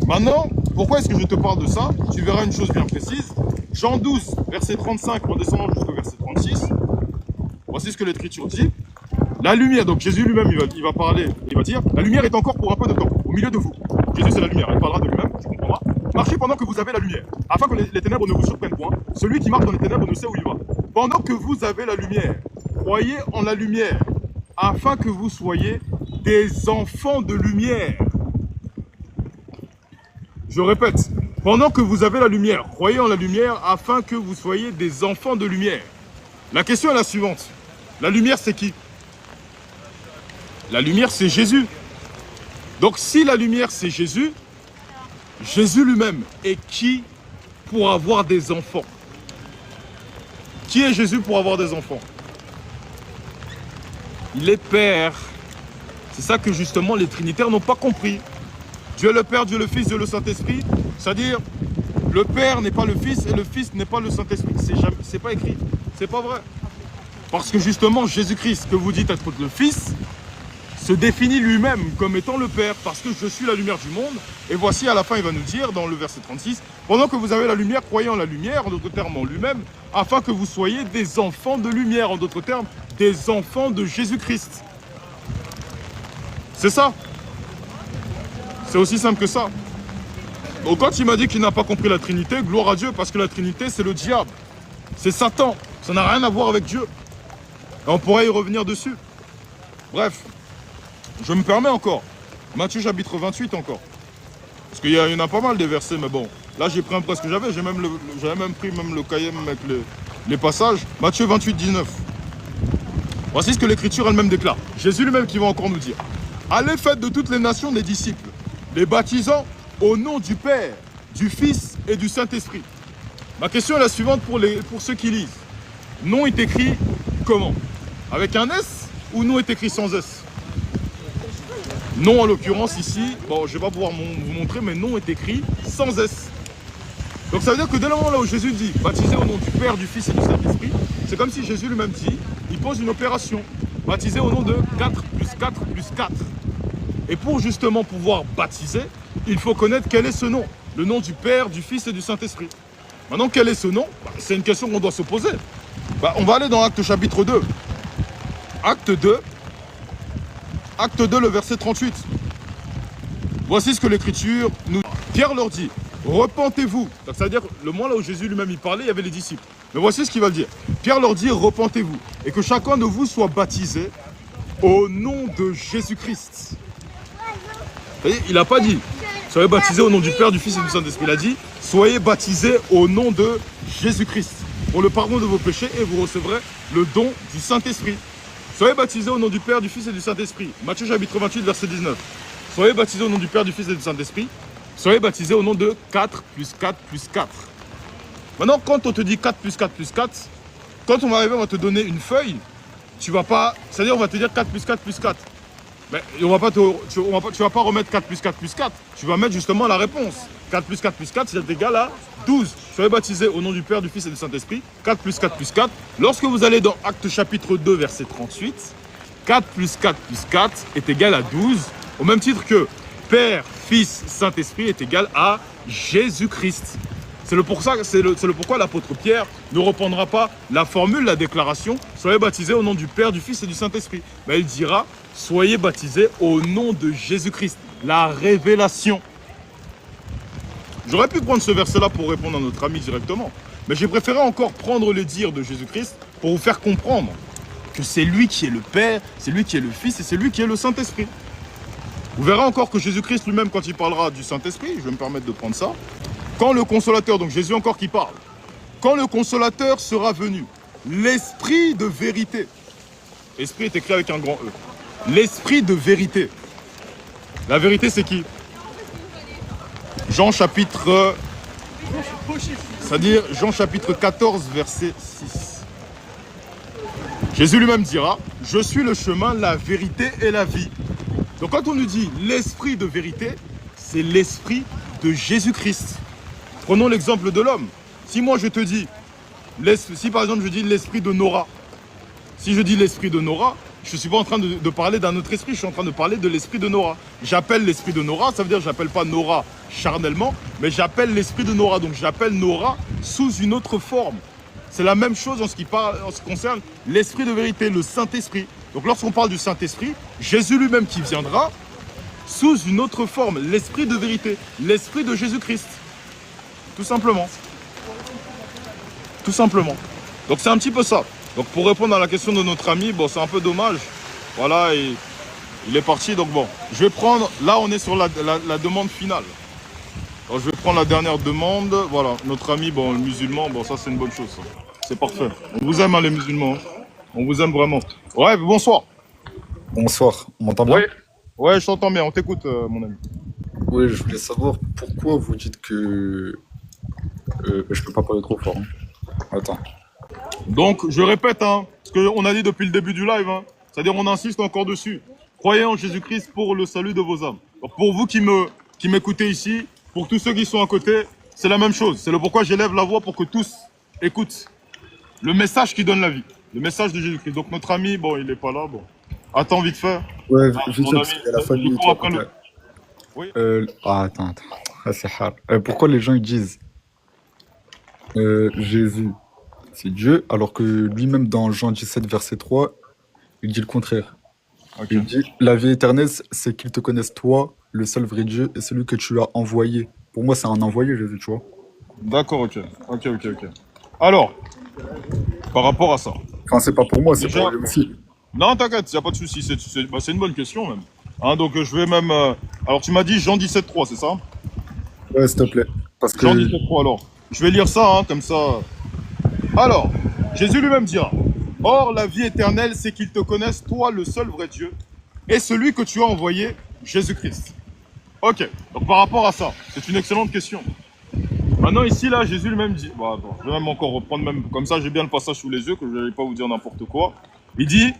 Maintenant, pourquoi est-ce que je te parle de ça? Tu verras une chose bien précise. Jean 12, verset 35, en descendant jusqu'au verset 36. Voici ce que l'Écriture dit. La lumière, donc Jésus lui-même, il va parler, il va dire, la lumière est encore pour un peu de temps, au milieu de vous. Jésus, c'est la lumière, il parlera de lui-même, tu comprendras. Marchez pendant que vous avez la lumière, afin que les ténèbres ne vous surprennent point. Celui qui marche dans les ténèbres ne sait où il va. Pendant que vous avez la lumière, croyez en la lumière, afin que vous soyez des enfants de lumière. Je répète, Pendant que vous avez la lumière, croyez en la lumière afin que vous soyez des enfants de lumière. La question est la suivante. La lumière, c'est qui? La lumière, c'est Jésus. Donc si la lumière, c'est Jésus, Jésus lui-même est qui pour avoir des enfants? Qui est Jésus pour avoir des enfants? Il est Père. C'est ça que justement les trinitaires n'ont pas compris. Dieu le Père, Dieu le Fils, Dieu le Saint-Esprit. C'est-à-dire, le Père n'est pas le Fils et le Fils n'est pas le Saint-Esprit. C'est pas écrit. C'est pas vrai. Parce que justement, Jésus-Christ, que vous dites être le Fils, se définit lui-même comme étant le Père, parce que je suis la lumière du monde. Et voici, à la fin, il va nous dire, dans le verset 36, « Pendant que vous avez la lumière, croyez en la lumière, en d'autres termes, en lui-même, afin que vous soyez des enfants de lumière, en d'autres termes, des enfants de Jésus-Christ. » C'est ça. C'est aussi simple que ça. Donc quand il m'a dit qu'il n'a pas compris la Trinité, gloire à Dieu, parce que la Trinité, c'est le diable. C'est Satan. Ça n'a rien à voir avec Dieu. Et on pourrait y revenir dessus. Bref. Je me permets encore. Matthieu chapitre 28 encore. Parce qu'il y en a pas mal des versets, mais bon. Là, j'ai pris un peu ce que j'avais. J'avais même pris le cahier avec les passages. Matthieu 28, 19. Voici ce que l'Écriture elle-même déclare. Jésus lui-même qui va encore nous dire. Allez, faites de toutes les nations des disciples, les baptisant au nom du Père, du Fils et du Saint-Esprit. Ma question est la suivante pour ceux qui lisent. Nom est écrit comment? Avec un S ou nom est écrit sans S? Non, en l'occurrence ici, bon, je ne vais pas pouvoir vous montrer, mais non est écrit sans S. Donc ça veut dire que dès le moment là où Jésus dit baptisé au nom du Père, du Fils et du Saint-Esprit, c'est comme si Jésus lui-même dit, il pose une opération, baptisé au nom de 4 plus 4 plus 4. Et pour justement pouvoir baptiser, il faut connaître quel est ce nom, le nom du Père, du Fils et du Saint-Esprit. Maintenant, quel est ce nom? C'est une question qu'on doit se poser. On va aller dans Actes chapitre 2. Acte 2, le verset 38. Voici ce que l'Écriture nous dit. Pierre leur dit, repentez-vous. C'est-à-dire, le moment là où Jésus lui-même y parlait, il y avait les disciples. Mais voici ce qu'il va dire. Pierre leur dit, repentez-vous. Et que chacun de vous soit baptisé au nom de Jésus-Christ. Il n'a pas dit, soyez baptisés au nom du Père, du Fils et du Saint-Esprit. Il a dit, soyez baptisés au nom de Jésus-Christ. Pour le pardon de vos péchés et vous recevrez le don du Saint-Esprit. Soyez baptisés au nom du Père, du Fils et du Saint-Esprit. Matthieu chapitre 28, verset 19. Soyez baptisés au nom du Père, du Fils et du Saint-Esprit. Soyez baptisés au nom de 4 plus 4 plus 4. Maintenant, quand on te dit 4 plus 4 plus 4, quand on va arriver, on va te donner une feuille, tu vas pas... C'est-à-dire, on va te dire 4 plus 4 plus 4. Mais on va pas tu vas pas remettre 4 plus 4 plus 4. Tu vas mettre justement la réponse. 4 plus 4 plus 4, c'est égal à 12. Soyez baptisés au nom du Père, du Fils et du Saint-Esprit. 4 plus 4 plus 4. Lorsque vous allez dans Actes chapitre 2, verset 38, 4 plus 4 plus 4 est égal à 12. Au même titre que Père, Fils, Saint-Esprit est égal à Jésus-Christ. C'est le pourquoi l'apôtre Pierre ne reprendra pas la formule, la déclaration « Soyez baptisés au nom du Père, du Fils et du Saint-Esprit ». Mais il dira « Soyez baptisés au nom de Jésus-Christ ». La révélation. J'aurais pu prendre ce verset-là pour répondre à notre ami directement. Mais j'ai préféré encore prendre les dires de Jésus-Christ pour vous faire comprendre que c'est lui qui est le Père, c'est lui qui est le Fils et c'est lui qui est le Saint-Esprit. Vous verrez encore que Jésus-Christ lui-même, quand il parlera du Saint-Esprit, je vais me permettre de prendre ça, quand le consolateur, donc Jésus encore qui parle, quand le consolateur sera venu, l'esprit de vérité, esprit est écrit avec un grand E, l'esprit de vérité, la vérité c'est qui? Jean chapitre, c'est-à-dire Jean chapitre 14 verset 6. Jésus lui-même dira, je suis le chemin, la vérité et la vie. Donc quand on nous dit l'esprit de vérité, c'est l'esprit de Jésus-Christ. Prenons l'exemple de l'homme. Si moi je te dis, si par exemple je dis l'esprit de Nora, si je dis l'esprit de Nora, je ne suis pas en train de parler d'un autre esprit, je suis en train de parler de l'esprit de Nora. J'appelle l'esprit de Nora, ça veut dire que je n'appelle pas Nora charnellement, mais j'appelle l'esprit de Nora. Donc j'appelle Nora sous une autre forme. C'est la même chose en ce qui concerne l'esprit de vérité, le Saint-Esprit. Donc lorsqu'on parle du Saint-Esprit, Jésus lui-même qui viendra sous une autre forme, l'esprit de vérité, l'esprit de Jésus-Christ. Tout simplement. Tout simplement. Donc c'est un petit peu ça. Donc pour répondre à la question de notre ami, bon c'est un peu dommage. Voilà, il est parti. Donc bon, je vais prendre, là on est sur la demande finale. Alors, je vais prendre la dernière demande. Voilà, notre ami, bon, le musulman, bon, ça, c'est une bonne chose. Ça. C'est parfait. On vous aime, hein, les musulmans. On vous aime vraiment. Ouais, bonsoir. Bonsoir, on m'entend bien? Ouais, ouais, je t'entends bien. On t'écoute, mon ami. Oui, je voulais savoir pourquoi vous dites que... je peux pas parler trop fort. Hein. Attends. Donc, je répète, hein, ce qu'on a dit depuis le début du live. Hein, c'est-à-dire, on insiste encore dessus. Croyez en Jésus-Christ pour le salut de vos âmes. Donc, pour vous qui m'écoutez ici, pour tous ceux qui sont à côté, c'est la même chose. C'est le pourquoi j'élève la voix pour que tous écoutent le message qui donne la vie. Le message de Jésus-Christ. Donc, notre ami, bon, il n'est pas là, bon. Attends, vite fait. Ouais, Ah, vite mon fait, ami, parce qu'il y a la famille et cours tout. après le... Oui. Attends. Ah, c'est hard. Pourquoi les gens ils disent Jésus, c'est Dieu, alors que lui-même dans Jean 17, verset 3, il dit le contraire. Ok. Il dit, la vie éternelle, c'est qu'ils te connaissent toi, le seul vrai Dieu, et celui que tu as envoyé. Pour moi, c'est un envoyé, Jésus, tu vois. D'accord, ok. Ok. Alors, par rapport à ça. Enfin, c'est pas pour moi, c'est Déjà- pour lui aussi. Non, t'inquiète, il n'y a pas de souci. C'est une bonne question, même. Hein, donc, je vais même... Alors, tu m'as dit Jean 17.3, c'est ça? Ouais, s'il te plaît. Parce que... Jean 17.3, alors. Je vais lire ça, hein, comme ça. Alors, Jésus lui-même dira, « Or, la vie éternelle, c'est qu'ils te connaissent, toi, le seul vrai Dieu, et celui que tu as envoyé, Jésus-Christ. » Ok, donc par rapport à ça, c'est une excellente question. Maintenant, ici, là, Jésus lui-même dit... Bon, attends, je vais même encore reprendre, même comme ça, j'ai bien le passage sous les yeux, que je n'allais pas vous dire n'importe quoi. Il dit...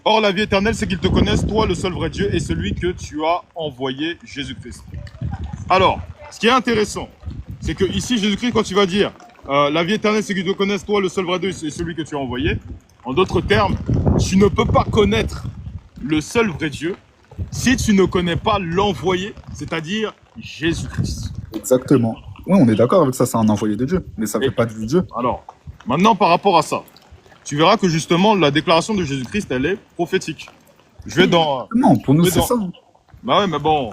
Or, la vie éternelle, c'est qu'ils te connaissent, toi, le seul vrai Dieu, et celui que tu as envoyé, Jésus-Christ. Alors, ce qui est intéressant, c'est que ici, Jésus-Christ, quand il va dire la vie éternelle, c'est qu'ils te connaissent, toi, le seul vrai Dieu, et celui que tu as envoyé, en d'autres termes, tu ne peux pas connaître le seul vrai Dieu si tu ne connais pas l'envoyé, c'est-à-dire Jésus-Christ. Exactement. Oui, on est d'accord avec ça, c'est un envoyé de Dieu, mais ça fait pas de lui Dieu. Alors, maintenant, par rapport à ça, tu verras que justement, la déclaration de Jésus-Christ, elle est prophétique. Je vais dans... Non, pour nous, Mais c'est dans- ça. Bah ouais, mais bon,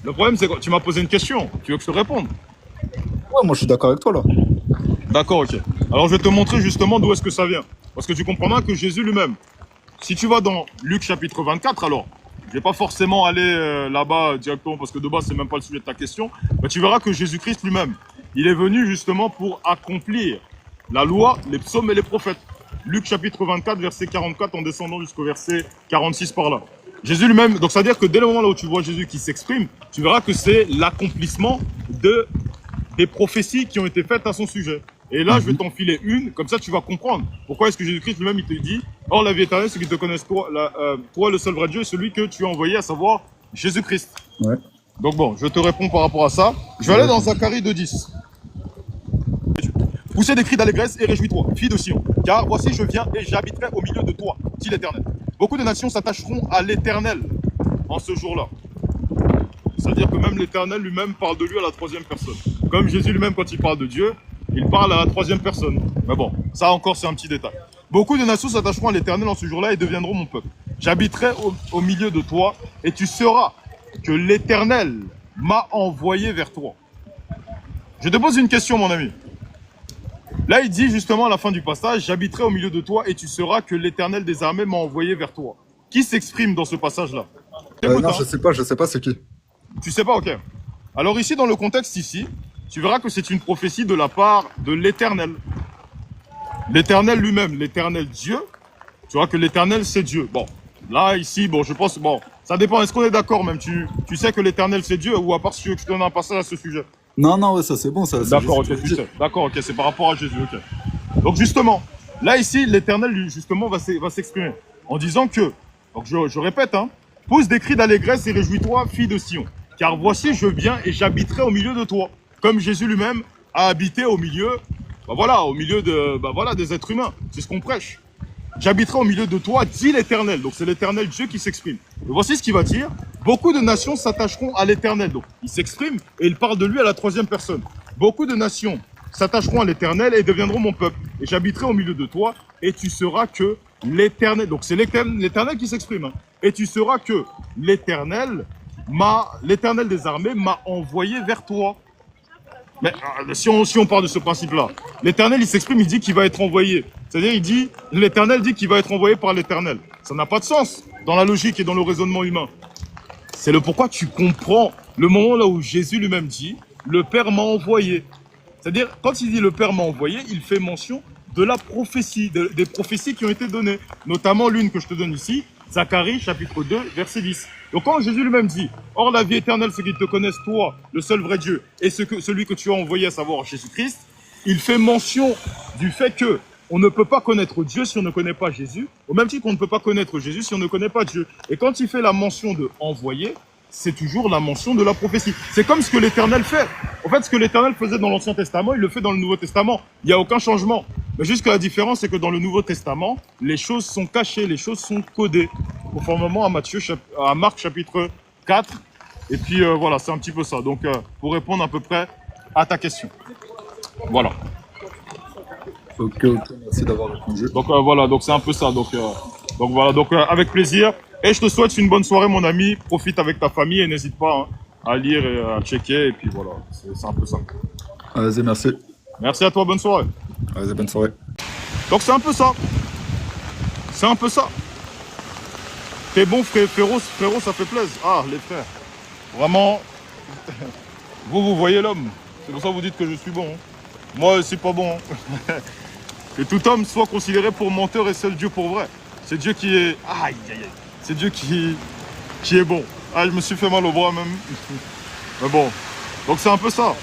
le problème, c'est que tu m'as posé une question. Tu veux que je te réponde? Ouais, moi, je suis d'accord avec toi, là. D'accord, ok. Alors, je vais te montrer justement d'où est-ce que ça vient. Parce que tu comprendras que Jésus lui-même, si tu vas dans Luc chapitre 24, alors, je vais pas forcément aller là-bas directement, parce que de base, c'est même pas le sujet de ta question, mais tu verras que Jésus-Christ lui-même, il est venu justement pour accomplir la loi, les psaumes et les prophètes. Luc chapitre 24, verset 44, en descendant jusqu'au verset 46 par là. Jésus lui-même, donc c'est-à-dire que dès le moment là où tu vois Jésus qui s'exprime, tu verras que c'est l'accomplissement des prophéties qui ont été faites à son sujet. Et là, je vais t'enfiler une, comme ça tu vas comprendre pourquoi est-ce que Jésus-Christ lui-même il te dit « Or la vie éternelle, c'est qu'ils te connaissent toi, toi le seul vrai Dieu, et celui que tu as envoyé, à savoir Jésus-Christ. » Ouais. Donc bon, je te réponds par rapport à ça. Je vais aller dans Zacharie 2.10. Poussez des cris d'allégresse et réjouis-toi, fille de Sion, car voici je viens et j'habiterai au milieu de toi, dit l'Éternel. Beaucoup de nations s'attacheront à l'Éternel en ce jour-là. C'est-à-dire que même l'Éternel lui-même parle de lui à la troisième personne. Comme Jésus lui-même, quand il parle de Dieu, il parle à la troisième personne. Mais bon, ça encore c'est un petit détail. Beaucoup de nations s'attacheront à l'Éternel en ce jour-là et deviendront mon peuple. J'habiterai au milieu de toi et tu sauras que l'Éternel m'a envoyé vers toi. Je te pose une question, mon ami. Là, il dit justement à la fin du passage, j'habiterai au milieu de toi et tu sauras que l'Éternel des armées m'a envoyé vers toi. Qui s'exprime dans ce passage-là? Écoute, Non, hein. je sais pas c'est qui. Tu sais pas, ok. Alors ici, dans le contexte ici, tu verras que c'est une prophétie de la part de l'Éternel. L'Éternel lui-même, l'Éternel Dieu, tu vois que l'Éternel c'est Dieu. Bon, là, ici, bon, je pense, bon, ça dépend, est-ce qu'on est d'accord même? Tu sais que l'Éternel c'est Dieu, ou à part si tu veux que je te donne un passage à ce sujet? Non, ouais, ça c'est bon, ça. c'est D'accord, juste- ok, tu sais. D'accord, ok, c'est par rapport à Jésus, ok. Donc justement, là ici, l'Éternel lui, justement va s'exprimer en disant que, donc je répète, hein, pousse des cris d'allégresse et réjouis-toi, fille de Sion, car voici je viens et j'habiterai au milieu de toi, comme Jésus lui-même a habité au milieu, au milieu des êtres humains. C'est ce qu'on prêche. J'habiterai au milieu de toi, dit l'Éternel. Donc c'est l'Éternel Dieu qui s'exprime. Et voici ce qu'il va dire. Beaucoup de nations s'attacheront à l'Éternel. Donc il s'exprime et il parle de lui à la troisième personne. Beaucoup de nations s'attacheront à l'Éternel et deviendront mon peuple. Et j'habiterai au milieu de toi et tu sauras que l'Éternel, donc c'est l'Éternel qui s'exprime, hein. Et tu sauras que l'Éternel des armées m'a envoyé vers toi. Mais si on part de ce principe-là, l'Éternel, il s'exprime, il dit qu'il va être envoyé. C'est-à-dire, l'Éternel dit qu'il va être envoyé par l'Éternel. Ça n'a pas de sens dans la logique et dans le raisonnement humain. C'est le pourquoi tu comprends le moment là où Jésus lui-même dit le Père m'a envoyé. C'est-à-dire, quand il dit le Père m'a envoyé, il fait mention de la prophétie, des prophéties qui ont été données. Notamment l'une que je te donne ici, Zacharie, chapitre 2, verset 10. Donc quand Jésus lui-même dit, « Or la vie éternelle, c'est qu'ils te connaissent, toi, le seul vrai Dieu, et celui que tu as envoyé, à savoir Jésus-Christ », il fait mention du fait que on ne peut pas connaître Dieu si on ne connaît pas Jésus, au même titre qu'on ne peut pas connaître Jésus si on ne connaît pas Dieu. Et quand il fait la mention de « envoyer », c'est toujours la mention de la prophétie. C'est comme ce que l'Éternel fait. En fait, ce que l'Éternel faisait dans l'Ancien Testament, il le fait dans le Nouveau Testament. Il n'y a aucun changement. Mais juste que la différence, c'est que dans le Nouveau Testament, les choses sont cachées, les choses sont codées. Conformément à Marc chapitre 4. Et puis voilà, c'est un petit peu ça. Donc, pour répondre à peu près à ta question. Voilà. Ok, merci d'avoir répondu. Donc voilà, donc c'est un peu ça. Donc voilà, donc avec plaisir. Et je te souhaite une bonne soirée, mon ami. Profite avec ta famille et n'hésite pas à lire et à checker. Et puis voilà, c'est un peu ça. Vas-y, merci. Merci à toi, bonne soirée. Vas-y, bonne soirée. Donc c'est un peu ça. C'est un peu ça. T'es bon, frérot, ça fait plaisir. Ah, les frères. Vraiment, vous voyez l'homme. C'est pour ça que vous dites que je suis bon. Moi, c'est pas bon. Que tout homme soit considéré pour menteur et seul Dieu pour vrai. C'est Dieu qui est... Aïe, aïe, aïe. C'est Dieu qui est bon. Ah, je me suis fait mal au bras même. Mais bon. Donc c'est un peu ça.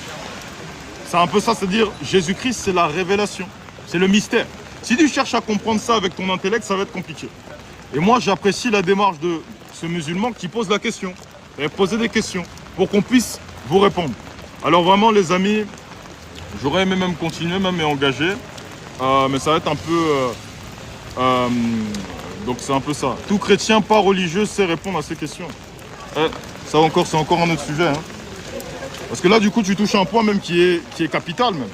C'est un peu ça, c'est-à-dire Jésus-Christ, c'est la révélation. C'est le mystère. Si tu cherches à comprendre ça avec ton intellect, ça va être compliqué. Et moi, j'apprécie la démarche de ce musulman qui pose la question. Et poser des questions pour qu'on puisse vous répondre. Alors vraiment, les amis, j'aurais aimé même continuer, même et engager. Mais ça va être un peu... donc c'est un peu ça. Tout chrétien pas religieux sait répondre à ces questions. Ça encore, c'est encore un autre sujet. Hein. Parce que là, du coup, tu touches un point même qui est capital même.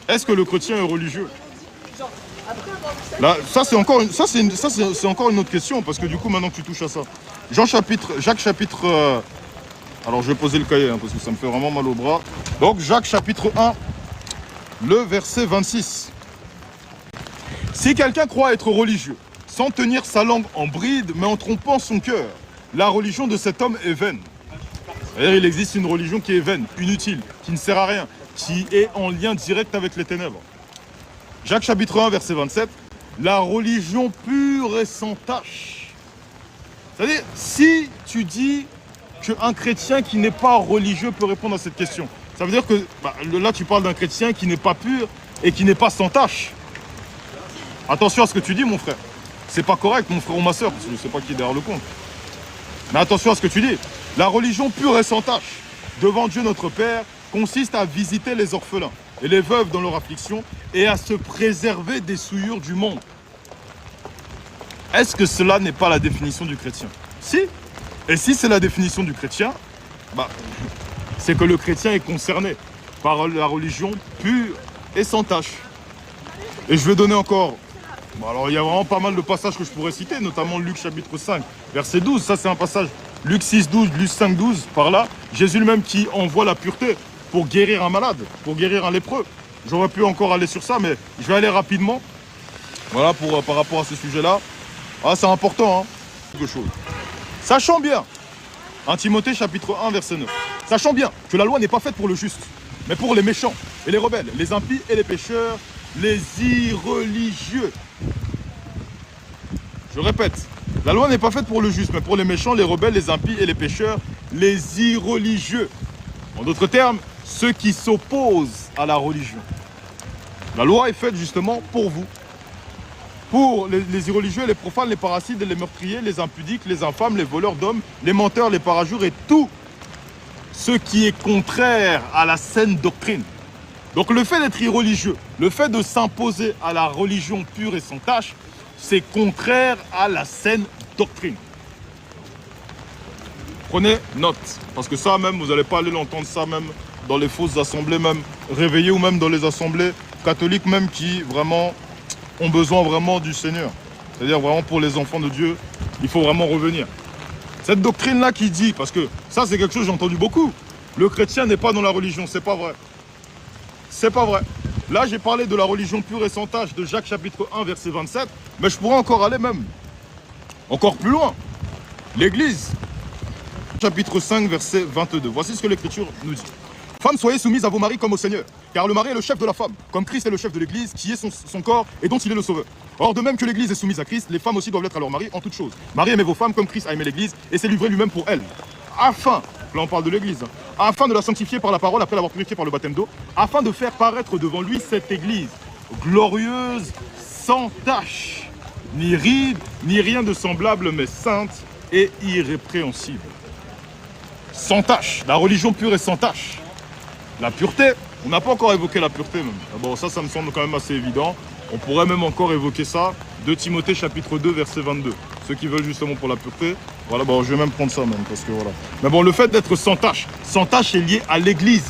Est-ce que le chrétien est religieux? Là, ça c'est encore une autre question, parce que du coup, maintenant que tu touches à ça. Jacques chapitre... alors je vais poser le cahier, hein, parce que ça me fait vraiment mal au bras. Donc Jacques chapitre 1, le verset 26. Si quelqu'un croit être religieux, sans tenir sa langue en bride, mais en trompant son cœur, la religion de cet homme est vaine. C'est-à-dire, il existe une religion qui est vaine, inutile, qui ne sert à rien, qui est en lien direct avec les ténèbres. Jacques chapitre 1, verset 27. La religion pure et sans tache. C'est-à-dire, si tu dis qu'un chrétien qui n'est pas religieux peut répondre à cette question, ça veut dire que là, tu parles d'un chrétien qui n'est pas pur et qui n'est pas sans tache. Attention à ce que tu dis, mon frère. C'est pas correct, mon frère ou ma soeur, parce que je ne sais pas qui est derrière le compte. Mais attention à ce que tu dis. La religion pure et sans tache, devant Dieu notre Père, consiste à visiter les orphelins et les veuves dans leur affliction et à se préserver des souillures du monde. Est-ce que cela n'est pas la définition du chrétien? Si. Et si c'est la définition du chrétien, c'est que le chrétien est concerné par la religion pure et sans tache. Et je vais donner encore... alors il y a vraiment pas mal de passages que je pourrais citer, notamment Luc chapitre 5, verset 12. Ça c'est un passage. Luc 6, 12, Luc 5, 12, par là. Jésus lui-même qui envoie la pureté pour guérir un malade, pour guérir un lépreux. J'aurais pu encore aller sur ça, mais je vais aller rapidement. Voilà, par rapport à ce sujet-là. Ah, c'est important, hein. Quelque chose. Sachant bien, 1 Timothée chapitre 1, verset 9. Sachant bien que la loi n'est pas faite pour le juste, mais pour les méchants et les rebelles, les impies et les pécheurs, les irreligieux. Je répète, la loi n'est pas faite pour le juste, mais pour les méchants, les rebelles, les impies et les pécheurs, les irreligieux. En d'autres termes, ceux qui s'opposent à la religion. La loi est faite justement pour vous. Pour les irreligieux, les profanes, les parasites, les meurtriers, les impudiques, les infâmes, les voleurs d'hommes, les menteurs, les parjures et tout ce qui est contraire à la saine doctrine. Donc le fait d'être irreligieux, le fait de s'imposer à la religion pure et sans tache, c'est contraire à la saine doctrine. Prenez note, parce que ça même, vous n'allez pas aller l'entendre ça même dans les fausses assemblées même réveillées ou même dans les assemblées catholiques même qui vraiment ont besoin vraiment du Seigneur. C'est-à-dire vraiment pour les enfants de Dieu, il faut vraiment revenir. Cette doctrine-là qui dit, parce que ça c'est quelque chose que j'ai entendu beaucoup, le chrétien n'est pas dans la religion, c'est pas vrai. C'est pas vrai. Là j'ai parlé de la religion pure et sans tache de Jacques chapitre 1 verset 27, mais je pourrais encore aller même encore plus loin. L'Église, chapitre 5 verset 22. Voici ce que l'Écriture nous dit. Femmes, soyez soumises à vos maris comme au Seigneur, car le mari est le chef de la femme, comme Christ est le chef de l'Église, qui est son corps et dont il est le sauveur. Or, de même que l'Église est soumise à Christ, les femmes aussi doivent l'être à leur mari en toutes choses. Marie, aimez vos femmes comme Christ a aimé l'Église et s'est livré lui-même pour elle, afin, là on parle de l'Église, afin de la sanctifier par la parole après l'avoir purifiée par le baptême d'eau, afin de faire paraître devant lui cette Église glorieuse, sans tache, ni ride, ni rien de semblable, mais sainte et irrépréhensible. Sans tache, la religion pure et sans tache. La pureté, on n'a pas encore évoqué la pureté même. Bon, ça me semble quand même assez évident. On pourrait même encore évoquer ça. 2 Timothée chapitre 2 verset 22. Ceux qui veulent justement pour la pureté, voilà, bon, je vais même prendre ça même parce que voilà. Mais bon, le fait d'être sans tache est lié à l'Église.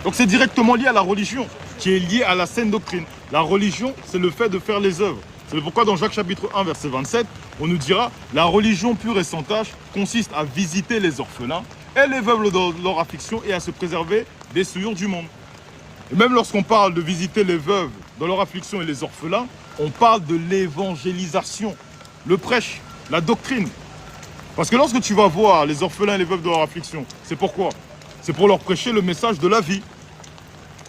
Donc c'est directement lié à la religion, qui est liée à la saine doctrine. La religion, c'est le fait de faire les œuvres. C'est pourquoi dans Jacques chapitre 1 verset 27, on nous dira « La religion pure et sans tache consiste à visiter les orphelins et les veuves dans leur affliction et à se préserver des souillures du monde. » Et même lorsqu'on parle de visiter les veuves dans leur affliction et les orphelins, on parle de l'évangélisation, le prêche, la doctrine. Parce que lorsque tu vas voir les orphelins et les veuves dans leur affliction, c'est pourquoi? C'est pour leur prêcher le message de la vie,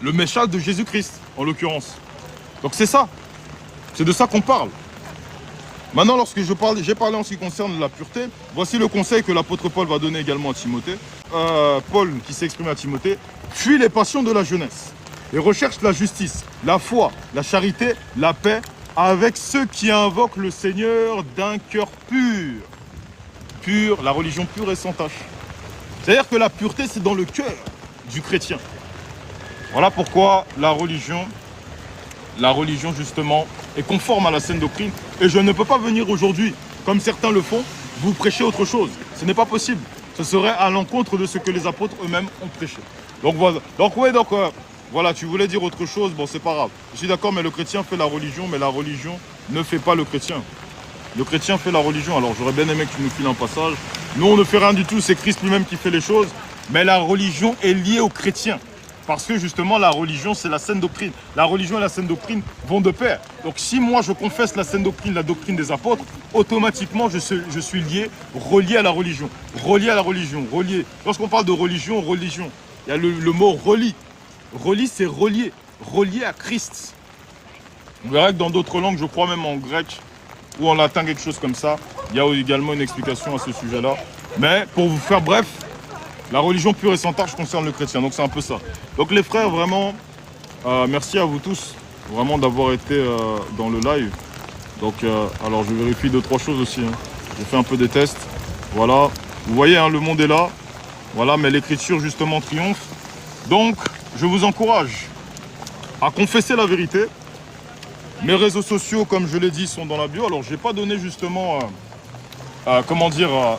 le message de Jésus-Christ en l'occurrence. Donc c'est ça. C'est de ça qu'on parle. Maintenant, lorsque j'ai parlé en ce qui concerne la pureté, voici le conseil que l'apôtre Paul va donner également à Timothée. Paul, qui s'est exprimé à Timothée, fuis les passions de la jeunesse et recherche la justice, la foi, la charité, la paix, avec ceux qui invoquent le Seigneur d'un cœur pur. Pur, la religion pure et sans tache. C'est-à-dire que la pureté, c'est dans le cœur du chrétien. Voilà pourquoi la religion justement, est conforme à la saine doctrine. Et je ne peux pas venir aujourd'hui, comme certains le font, vous prêcher autre chose. Ce n'est pas possible. Ce serait à l'encontre de ce que les apôtres eux-mêmes ont prêché. Donc voilà. Voilà, tu voulais dire autre chose, bon, c'est pas grave. Je suis d'accord, mais le chrétien fait la religion, mais la religion ne fait pas le chrétien. Le chrétien fait la religion. Alors j'aurais bien aimé que tu nous files un passage. Nous, on ne fait rien du tout, c'est Christ lui-même qui fait les choses. Mais la religion est liée au chrétien. Parce que justement, la religion, c'est la saine doctrine. La religion et la saine doctrine vont de pair. Donc si moi, je confesse la saine doctrine, la doctrine des apôtres, automatiquement, je suis lié, relié à la religion. Relié à la religion, relié. Lorsqu'on parle de religion, il y a le mot relie. Relie, c'est relié. Relié à Christ. On verra que dans d'autres langues, je crois même en grec ou en latin, quelque chose comme ça, il y a également une explication à ce sujet-là. Mais pour vous faire bref, la religion pure et sans tache concerne le chrétien, donc c'est un peu ça. Donc les frères, vraiment, merci à vous tous, vraiment d'avoir été dans le live. Donc, alors je vérifie 2-3 choses aussi. Hein. J'ai fait un peu des tests. Voilà, vous voyez, hein, le monde est là. Voilà, mais l'écriture justement triomphe. Donc, je vous encourage à confesser la vérité. Mes réseaux sociaux, comme je l'ai dit, sont dans la bio. Alors, je n'ai pas donné justement,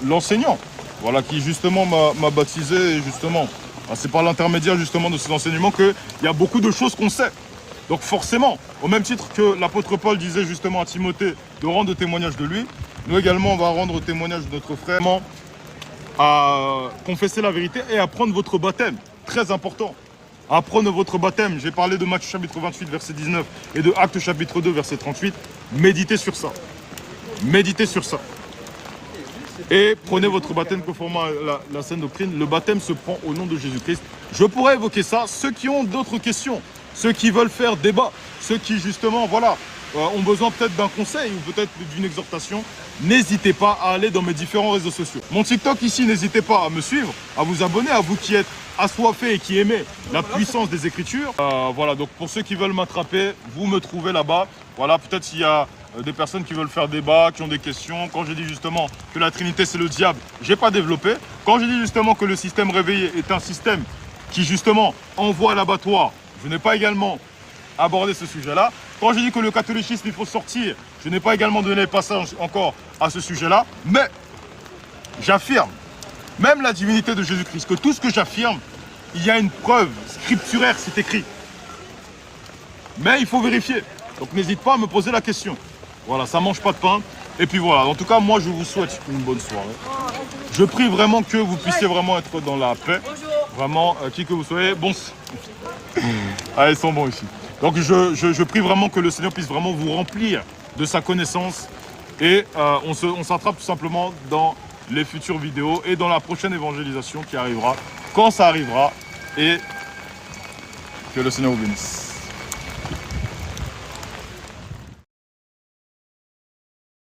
l'enseignant. Voilà, qui justement m'a baptisé, et justement, c'est par l'intermédiaire justement de ces enseignements qu'il y a beaucoup de choses qu'on sait. Donc forcément, au même titre que l'apôtre Paul disait justement à Timothée de rendre témoignage de lui, nous également on va rendre témoignage de notre frère, à confesser la vérité et à prendre votre baptême, très important. À prendre votre baptême, j'ai parlé de Matthieu chapitre 28 verset 19 et de Actes chapitre 2 verset 38, méditez sur ça. Méditez sur ça. Et prenez votre baptême conformément à la saine doctrine. Le baptême se prend au nom de Jésus-Christ. Je pourrais évoquer ça. Ceux qui ont d'autres questions, ceux qui veulent faire débat, ceux qui justement, voilà, ont besoin peut-être d'un conseil ou peut-être d'une exhortation, n'hésitez pas à aller dans mes différents réseaux sociaux. Mon TikTok ici, n'hésitez pas à me suivre, à vous abonner, à vous qui êtes assoiffés et qui aimez la puissance des Écritures. Voilà, donc pour ceux qui veulent m'attraper, vous me trouvez là-bas. Voilà, peut-être s'il y a des personnes qui veulent faire débat, qui ont des questions. Quand j'ai dit justement que la Trinité c'est le diable, j'ai pas développé. Quand j'ai dit justement que le système réveillé est un système qui justement envoie à l'abattoir, je n'ai pas également abordé ce sujet-là. Quand j'ai dit que le catholicisme il faut sortir, je n'ai pas également donné passage encore à ce sujet-là. Mais j'affirme, même la divinité de Jésus-Christ, que tout ce que j'affirme, il y a une preuve scripturaire, c'est écrit. Mais il faut vérifier. Donc n'hésite pas à me poser la question. Voilà, ça mange pas de pain. Et puis voilà, en tout cas, moi je vous souhaite une bonne soirée. Je prie vraiment que vous puissiez vraiment être dans la paix. Vraiment, qui que vous soyez. Bon, ah, ils sont bons ici. Donc je prie vraiment que le Seigneur puisse vraiment vous remplir de sa connaissance. Et on s'attrape tout simplement dans les futures vidéos et dans la prochaine évangélisation qui arrivera. Quand ça arrivera, Et que le Seigneur vous bénisse.